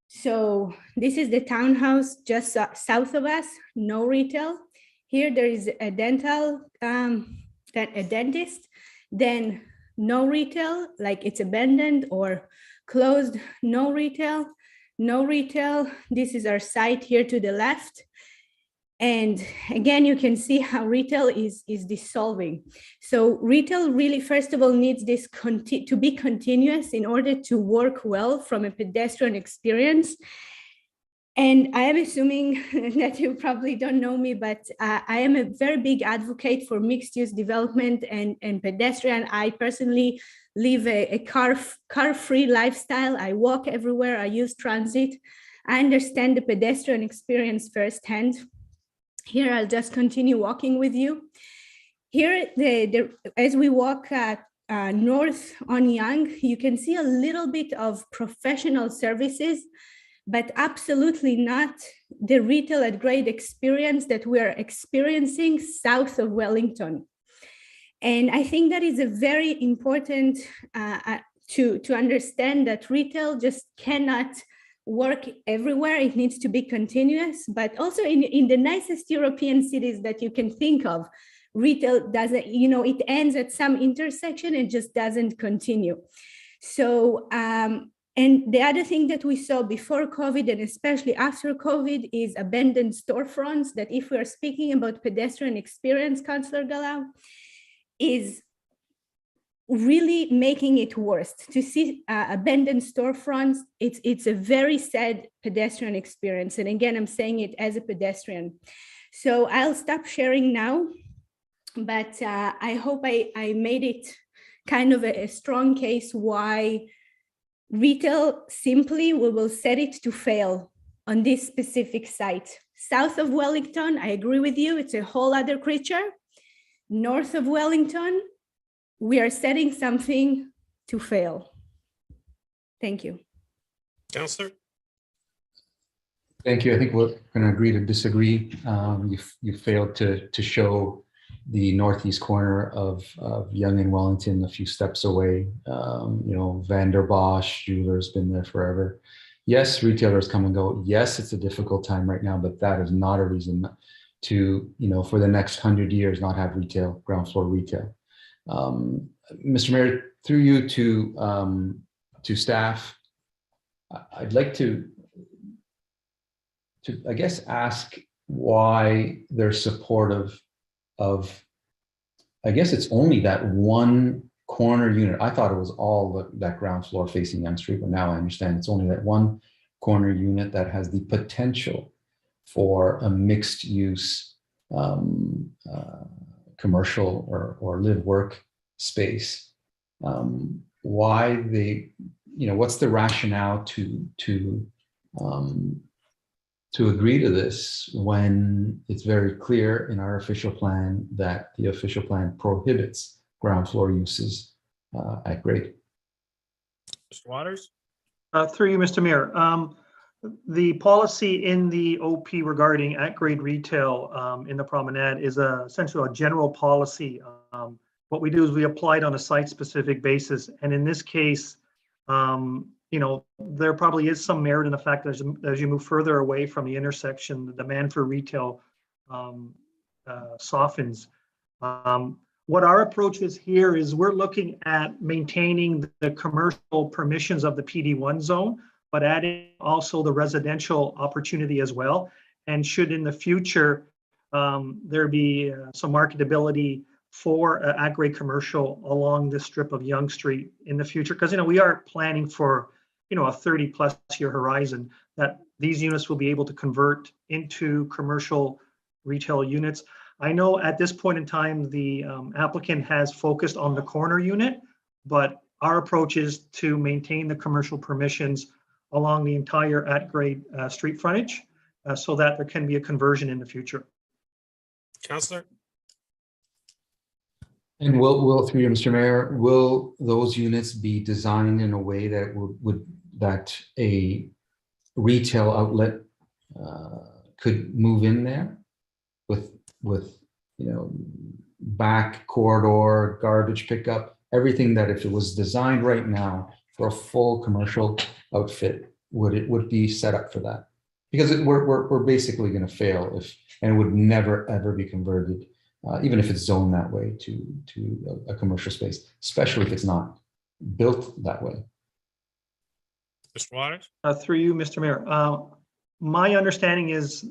So this is the townhouse just south of us, no retail. Here there is a a dentist, then no retail, like it's abandoned or closed, no retail, no retail. This is our site here to the left. And again, you can see how retail is dissolving. So retail really, first of all, needs this to be continuous in order to work well from a pedestrian experience. And I am assuming that you probably don't know me, but I am a very big advocate for mixed use development and pedestrian. I personally live a car-free lifestyle. I walk everywhere, I use transit. I understand the pedestrian experience firsthand. Here, I'll just continue walking with you. Here, as we walk north on Yonge, you can see a little bit of professional services, but absolutely not the retail at grade experience that we're experiencing south of Wellington. And I think that is a very important to understand that retail just cannot work everywhere. It needs to be continuous, but also in the nicest European cities that you can think of, retail doesn't, it ends at some intersection and just doesn't continue. So, and the other thing that we saw before COVID and especially after COVID is abandoned storefronts, that if we're speaking about pedestrian experience, Councillor Galau, is really making it worse. To see abandoned storefronts, it's a very sad pedestrian experience. And again, I'm saying it as a pedestrian. So I'll stop sharing now, but I hope I made it kind of a strong case why retail simply, we will set it to fail on this specific site. South of Wellington, I agree with you, it's a whole other creature. North of Wellington, we are setting something to fail. Thank you. Councillor? Thank you. I think we're going to agree to disagree. You failed to show the northeast corner of Yonge and Wellington a few steps away. Vander Bosch Jewelers been there forever. Yes, retailers come and go. Yes, it's a difficult time right now, but that is not a reason to, for the next 100 years, not have retail, ground floor retail. Mr. Mayor, through you to staff, I'd like to I guess ask why they're supportive of, I guess it's only that one corner unit. I thought it was all that ground floor facing Yonge Street, but now I understand it's only that one corner unit that has the potential for a mixed use commercial or live work space. Why they, what's the rationale to agree to this when it's very clear in our official plan that the official plan prohibits ground floor uses at grade? Mr. Waters? Through you, Mr. Mayor. The policy in the OP regarding at-grade retail in the promenade is essentially a general policy. What we do is we apply it on a site-specific basis. And in this case, there probably is some merit in the fact that as you move further away from the intersection, the demand for retail softens. What our approach is here is we're looking at maintaining the commercial permissions of the PD1 zone, but adding also the residential opportunity as well. And should in the future there be some marketability for at-grade commercial along this strip of Yonge Street in the future, because we are planning for a 30+ year horizon that these units will be able to convert into commercial retail units. I know at this point in time, the applicant has focused on the corner unit, but our approach is to maintain the commercial permissions along the entire at-grade street frontage so that there can be a conversion in the future. Councillor? And will through you, Mr. Mayor, will those units be designed in a way that that a retail outlet could move in there with back corridor, garbage pickup, everything that if it was designed right now for a full commercial outfit, would be set up for that? Because we're basically going to fail and it would never ever be converted, even if it's zoned that way to a commercial space, especially if it's not built that way. Mr. Waters? Through you, Mr. Mayor. My understanding is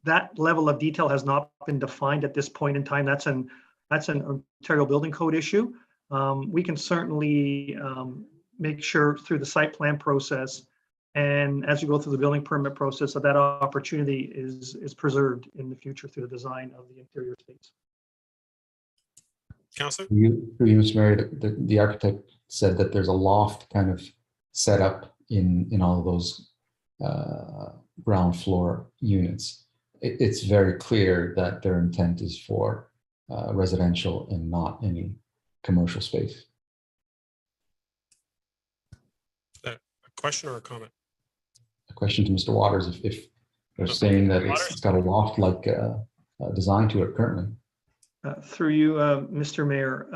that level of detail has not been defined at this point in time. That's an Ontario Building Code issue. We can certainly make sure through the site plan process and as you go through the building permit process that opportunity is preserved in the future through the design of the interior space. Councillor? You, Mr. Mayor, the architect said that there's a loft kind of set up in all of those ground floor units. It's very clear that their intent is for residential and not any commercial space. A question or a comment? A question to Mr. Waters, if they're saying that it's got a loft-like design to it currently. Through you, Mr. Mayor.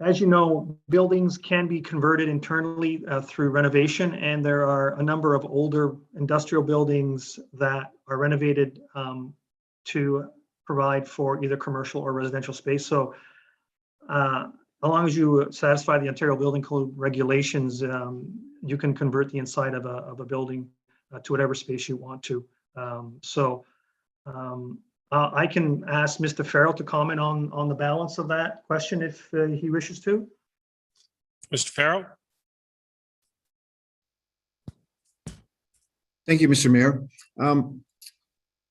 As you know, buildings can be converted internally through renovation, and there are a number of older industrial buildings that are renovated to provide for either commercial or residential space. So as long as you satisfy the Ontario Building Code regulations, you can convert the inside of a building to whatever space you want to. I can ask Mr. Farrell to comment on the balance of that question if he wishes to. Mr. Farrell? Thank you, Mr. Mayor.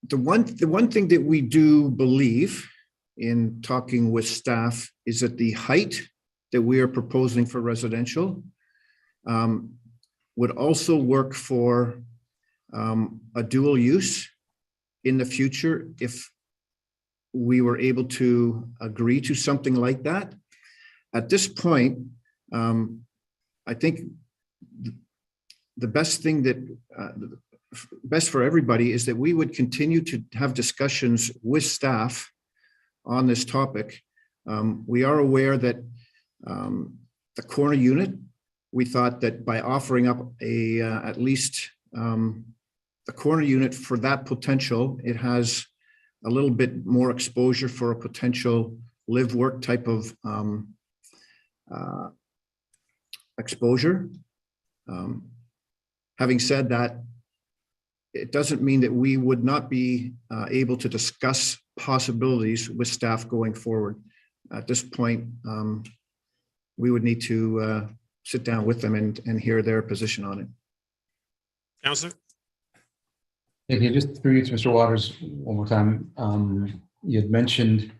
The one thing that we do believe in talking with staff is that the height that we are proposing for residential would also work for a dual use in the future if we were able to agree to something like that. At this point, I think the best thing that best for everybody is that we would continue to have discussions with staff on this topic. We are aware that the corner unit, we thought that by offering up at least the corner unit for that potential, it has a little bit more exposure for a potential live work type of exposure. Having said that, it doesn't mean that we would not be able to discuss possibilities with staff going forward. At this point, we would need to sit down with them and hear their position on it. Councillor? If you just through you to Mr. Waters one more time, you had mentioned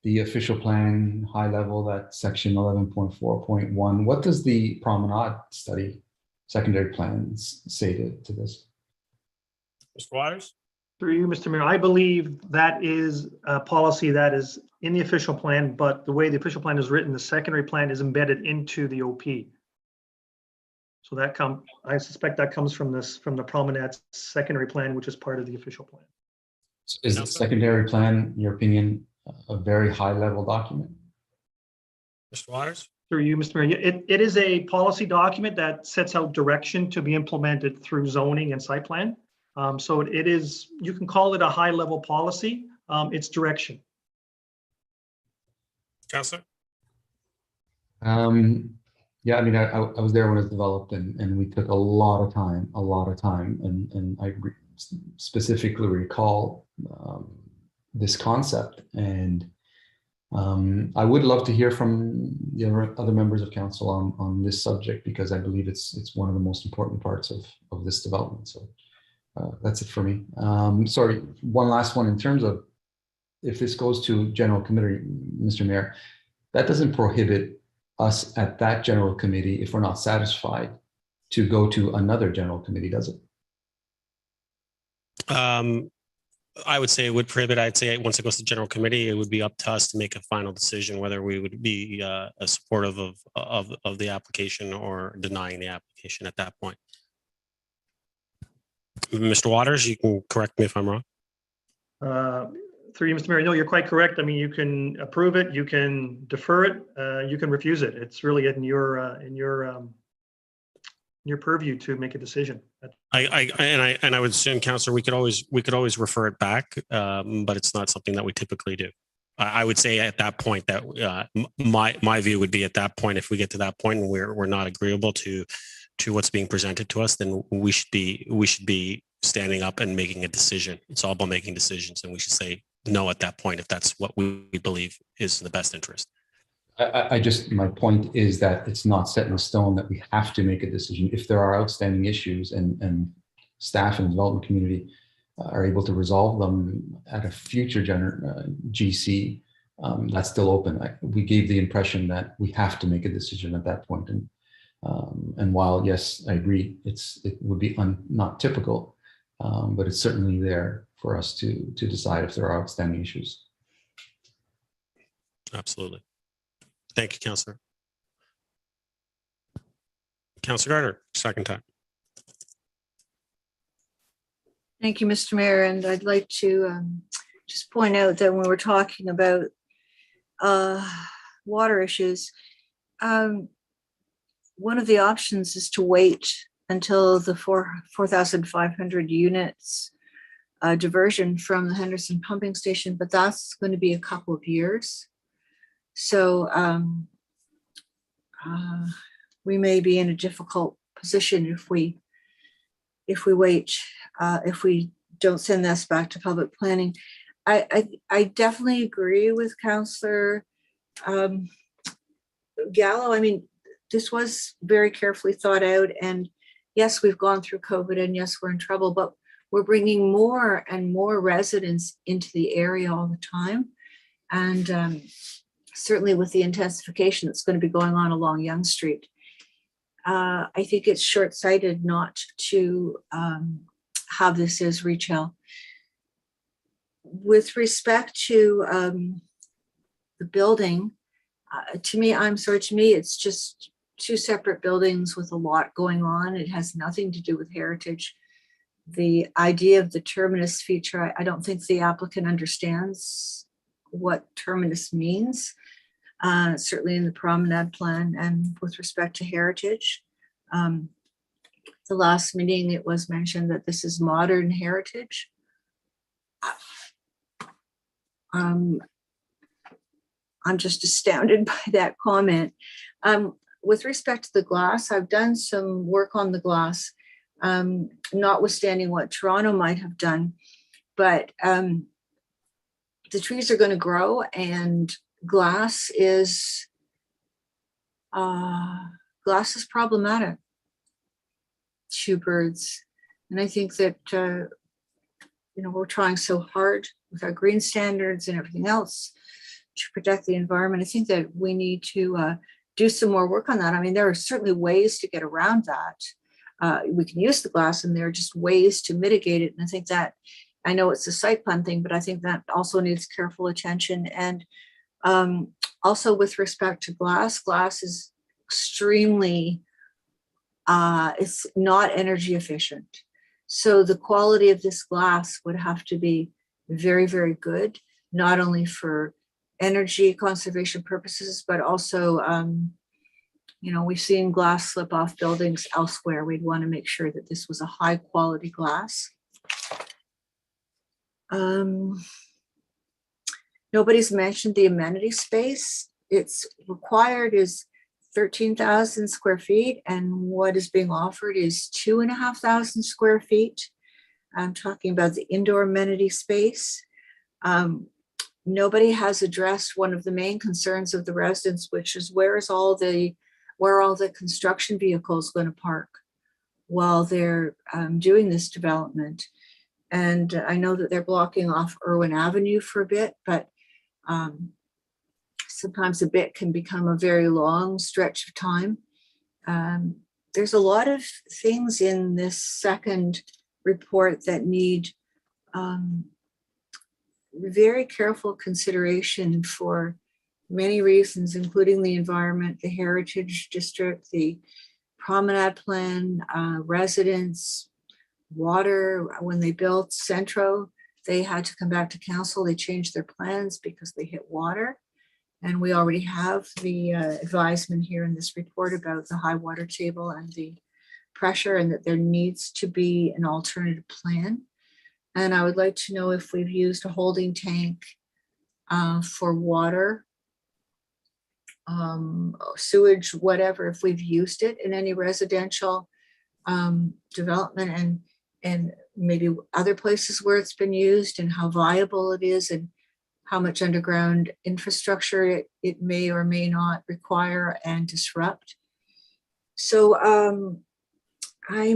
the official plan high level, that section 11.4.1. What does the promenade study secondary plans say to this? Mr. Waters? Through you, Mr. Mayor, I believe that is a policy that is in the official plan, but the way the official plan is written, the secondary plan is embedded into the OP. So I suspect that comes from the promenade secondary plan, which is part of the official plan. Is the secondary plan, in your opinion, a very high level document? Mr. Waters? Through you, Mr. Mayor, it is a policy document that sets out direction to be implemented through zoning and site plan. So it is, you can call it a high level policy. It's direction. Councillor? Yeah, I mean, I was there when it was developed, and we took a lot of time, and I specifically recall this concept, and I would love to hear from the other members of council on this subject, because I believe it's one of the most important parts of this development. So that's it for me. Sorry, one last one. In terms of if this goes to general committee, Mr. Mayor, that doesn't prohibit us at that general committee, if we're not satisfied, to go to another general committee, does it? I would say it would prohibit. I'd say once it goes to general committee, it would be up to us to make a final decision whether we would be supportive of the application or denying the application at that point. Mr. Waters, you can correct me if I'm wrong. Through you, Mr. Mayor, no, you're quite correct. I mean, you can approve it, you can defer it, you can refuse it. It's really in your purview to make a decision. I would assume, Councillor, we could always refer it back, but it's not something that we typically do. I would say at that point that my view would be at that point, if we get to that point and we're not agreeable to what's being presented to us, then we should be standing up and making a decision. It's all about making decisions, and we should say no at that point if that's what we believe is in the best interest. My point is that it's not set in stone that we have to make a decision. If there are outstanding issues and staff and development community are able to resolve them at a future GC, that's still open. We gave the impression that we have to make a decision at that point. And while, yes, I agree, it would be not typical, but it's certainly there for us to decide if there are outstanding issues. Absolutely. Thank you, Councillor. Councillor Gardner, second time. Thank you, Mr. Mayor. And I'd like to just point out that when we're talking about water issues, one of the options is to wait until the 4,500 units diversion from the Henderson pumping station, but that's going to be a couple of years. So we may be in a difficult position if we wait, if we don't send this back to public planning. I definitely agree with Councillor Gallo. I mean, this was very carefully thought out, and yes, we've gone through COVID, and yes, we're in trouble, but we're bringing more and more residents into the area all the time. And certainly with the intensification that's going to be going on along Yonge Street, I think it's short-sighted not to have this as retail. With respect to the building, to me, it's just two separate buildings with a lot going on. It has nothing to do with heritage. The idea of the terminus feature, I don't think the applicant understands what terminus means, certainly in the promenade plan and with respect to heritage. The last meeting, it was mentioned that this is modern heritage. I'm just astounded by that comment. With respect to the glass, I've done some work on the glass, notwithstanding what Toronto might have done, but the trees are going to grow, and glass is problematic to birds. And I think that we're trying so hard with our green standards and everything else to protect the environment. I think that we need to do some more work on that. I mean, there are certainly ways to get around that. We can use the glass, and there are just ways to mitigate it. And I think that, I know it's a site plan thing, but I think that also needs careful attention. And also with respect to glass is extremely, it's not energy efficient. So the quality of this glass would have to be very, very good, not only for energy conservation purposes, but also, we've seen glass slip off buildings elsewhere. We'd want to make sure that this was a high quality glass. Nobody's mentioned the amenity space. It's required is 13,000 square feet, and what is being offered is 2,500 square feet. I'm talking about the indoor amenity space. Nobody has addressed one of the main concerns of the residents, which is where are all the construction vehicles going to park while they're doing this development. And I know that they're blocking off Irwin Avenue for a bit, but sometimes a bit can become a very long stretch of time. There's a lot of things in this second report that need very careful consideration for many reasons, including the environment, the heritage district, the promenade plan, residents, water. When they built Centro, they had to come back to council. They changed their plans because they hit water. And we already have the advisement here in this report about the high water table and the pressure, and that there needs to be an alternative plan. And I would like to know if we've used a holding tank for water, sewage, whatever, if we've used it in any residential development, and maybe other places where it's been used, and how viable it is, and how much underground infrastructure it may or may not require and disrupt. So I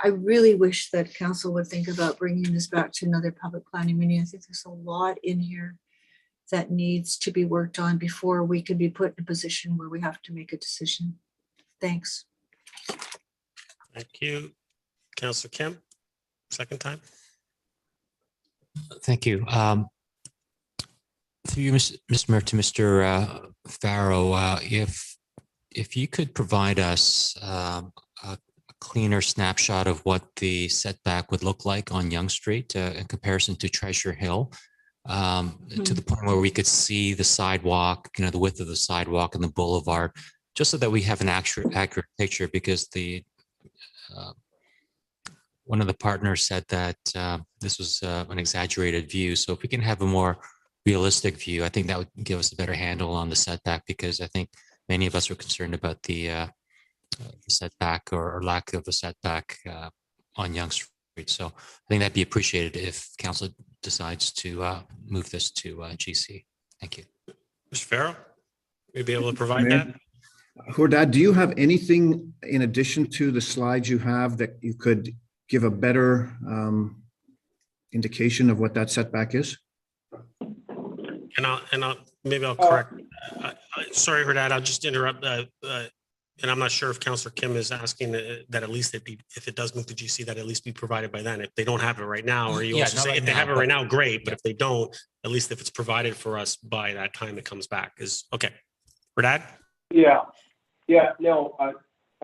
really wish that council would think about bringing this back to another public planning meeting. I think there's a lot in here that needs to be worked on before we can be put in a position where we have to make a decision. Thanks. Thank you. Councillor Kim, second time. Thank you. Through you, Mr. Mayor, to Mr. Farrow, if you could provide us a cleaner snapshot of what the setback would look like on Yonge Street in comparison to Treasure Hill, to the point where we could see the sidewalk, the width of the sidewalk and the boulevard, just so that we have an accurate picture, because the one of the partners said that this was an exaggerated view. So if we can have a more realistic view, I think that would give us a better handle on the setback, because I think many of us are concerned about the setback or lack of a setback on Yonge Street. So I think that'd be appreciated if council decides to move this to GC. Thank you. Mr. Farrow, will you be able to provide that? Hordad, do you have anything in addition to the slides you have that you could give a better indication of what that setback is? And I'll maybe I'll correct. Sorry, Hordad, I'll just interrupt. And I'm not sure if Councillor Kim is asking that at least if it does move to GC, that at least be provided by then. If they don't have it right now, or you also say if they have it right now, great. But if they don't, at least if it's provided for us by that time it comes back is okay. Hordad? Yeah. No,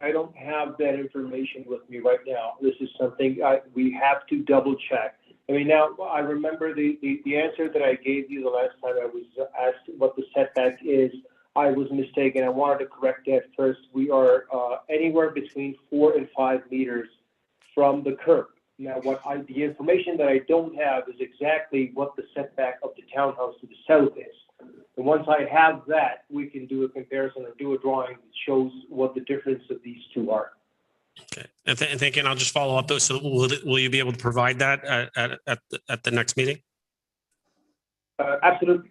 I don't have that information with me right now. This is something we have to double check. I mean, now I remember the answer that I gave you the last time I was asked what the setback is. I was mistaken. I wanted to correct that first. We are anywhere between 4 and 5 meters from the curb. Now, the information that I don't have is exactly what the setback of the townhouse to the south is. And once I have that, we can do a comparison or do a drawing that shows what the difference of these two are. Okay, and thank you. And I'll just follow up though. So will you be able to provide that at the next meeting? Absolutely.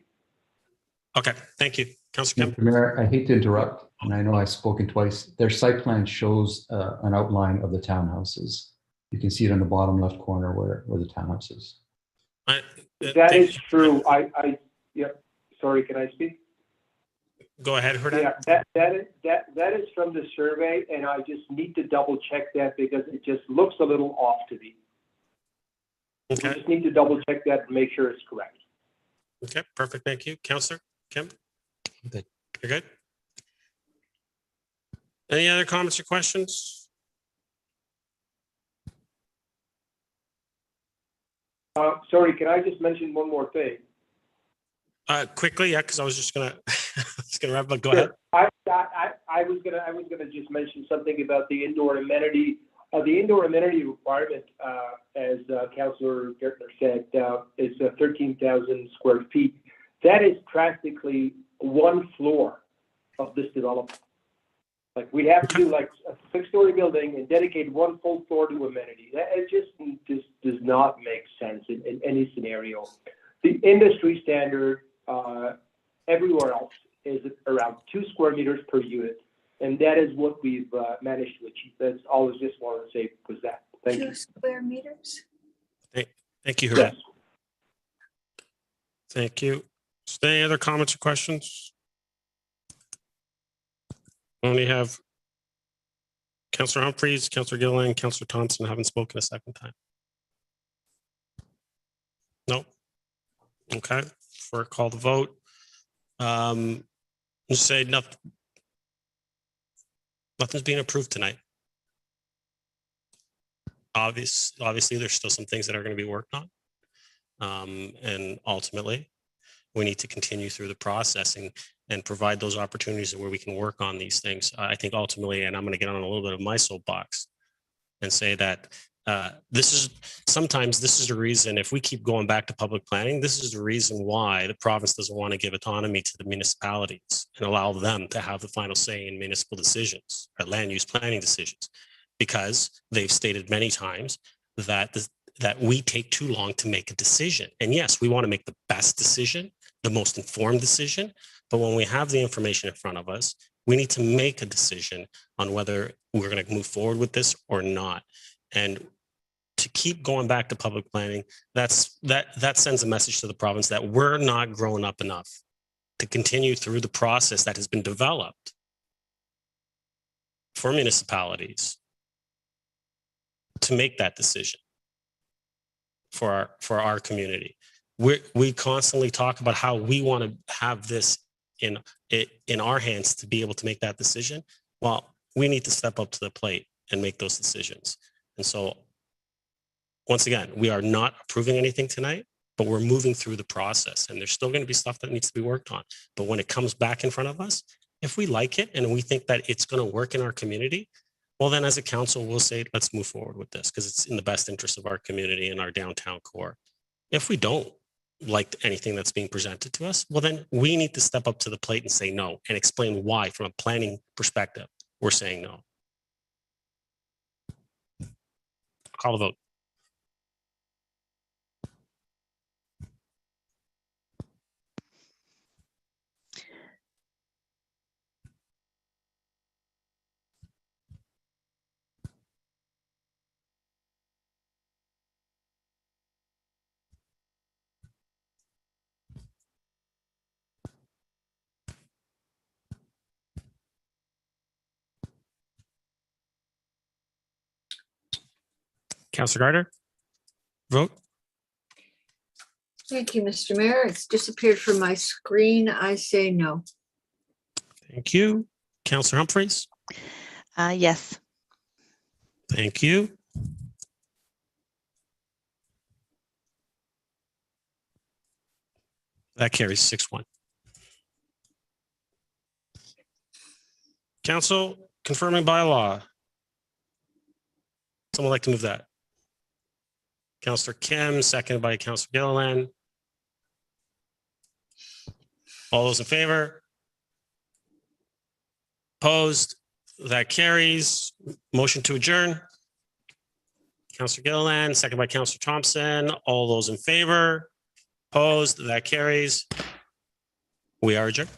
Okay, thank you. Councillor Kim. Mr. Mayor, I hate to interrupt, and I know I've spoken twice. Their site plan shows an outline of the townhouses. You can see it on the bottom left corner where the townhouse is. That is true. Yeah, sorry, can I speak? Go ahead, Hurdan. Yeah, that is from the survey, and I just need to double check that because it just looks a little off to me. Okay. We just need to double check that and make sure it's correct. Okay, perfect. Thank you. Councillor Kim? Good. You're good? Any other comments or questions? Sorry, can I just mention one more thing? Quickly, yeah, because I was just gonna wrap up. Go ahead. I was gonna just mention something about the indoor amenity. The indoor amenity requirement, as Councillor Gertner said, is 13,000 square feet. That is practically one floor of this development. Like we have to do like a 6-story building and dedicate one full floor to amenity. It just does not make sense in any scenario. The industry standard everywhere else is around 2 square meters per unit. And that is what we've managed to achieve. That's all I just wanted to say was that. Thank you. 2 square meters? Thank you, Hurdan. Thank you. Is there any other comments or questions? We only have Councillor Humphreys, Councillor Gilliland, Councillor Thompson haven't spoken a second time. No. Okay. For a call to vote. Just say nothing. Nothing's being approved tonight. Obviously, there's still some things that are going to be worked on. And ultimately, we need to continue through the processing and provide those opportunities where we can work on these things. I think ultimately, and I'm going to get on a little bit of my soapbox and say that sometimes this is the reason, if we keep going back to public planning, this is the reason why the province doesn't want to give autonomy to the municipalities and allow them to have the final say in municipal decisions or land use planning decisions, because they've stated many times that we take too long to make a decision. And yes, we want to make the best decision, the most informed decision, but when we have the information in front of us, we need to make a decision on whether we're going to move forward with this or not. And to keep going back to public planning, that sends a message to the province that we're not growing up enough to continue through the process that has been developed for municipalities to make that decision for our community. We constantly talk about how we want to have this in our hands to be able to make that decision. Well, we need to step up to the plate and make those decisions. And so, once again, we are not approving anything tonight, but we're moving through the process, and there's still going to be stuff that needs to be worked on. But when it comes back in front of us, if we like it and we think that it's going to work in our community, well, then as a council, we'll say, let's move forward with this because it's in the best interest of our community and our downtown core. If we don't like anything that's being presented to us, well, then we need to step up to the plate and say no and explain why, from a planning perspective, we're saying no. Call the vote. Councillor Gardner, vote. Thank you, Mr. Mayor. It's disappeared from my screen. I say no. Thank you. Councillor Humphreys. Yes. Thank you. That carries 6-1. Council confirming bylaw. Someone like to move that? Councillor Kim, seconded by Councillor Gilliland. All those in favor? Opposed? That carries. Motion to adjourn. Councillor Gilliland, seconded by Councillor Thompson. All those in favor? Opposed? That carries. We are adjourned.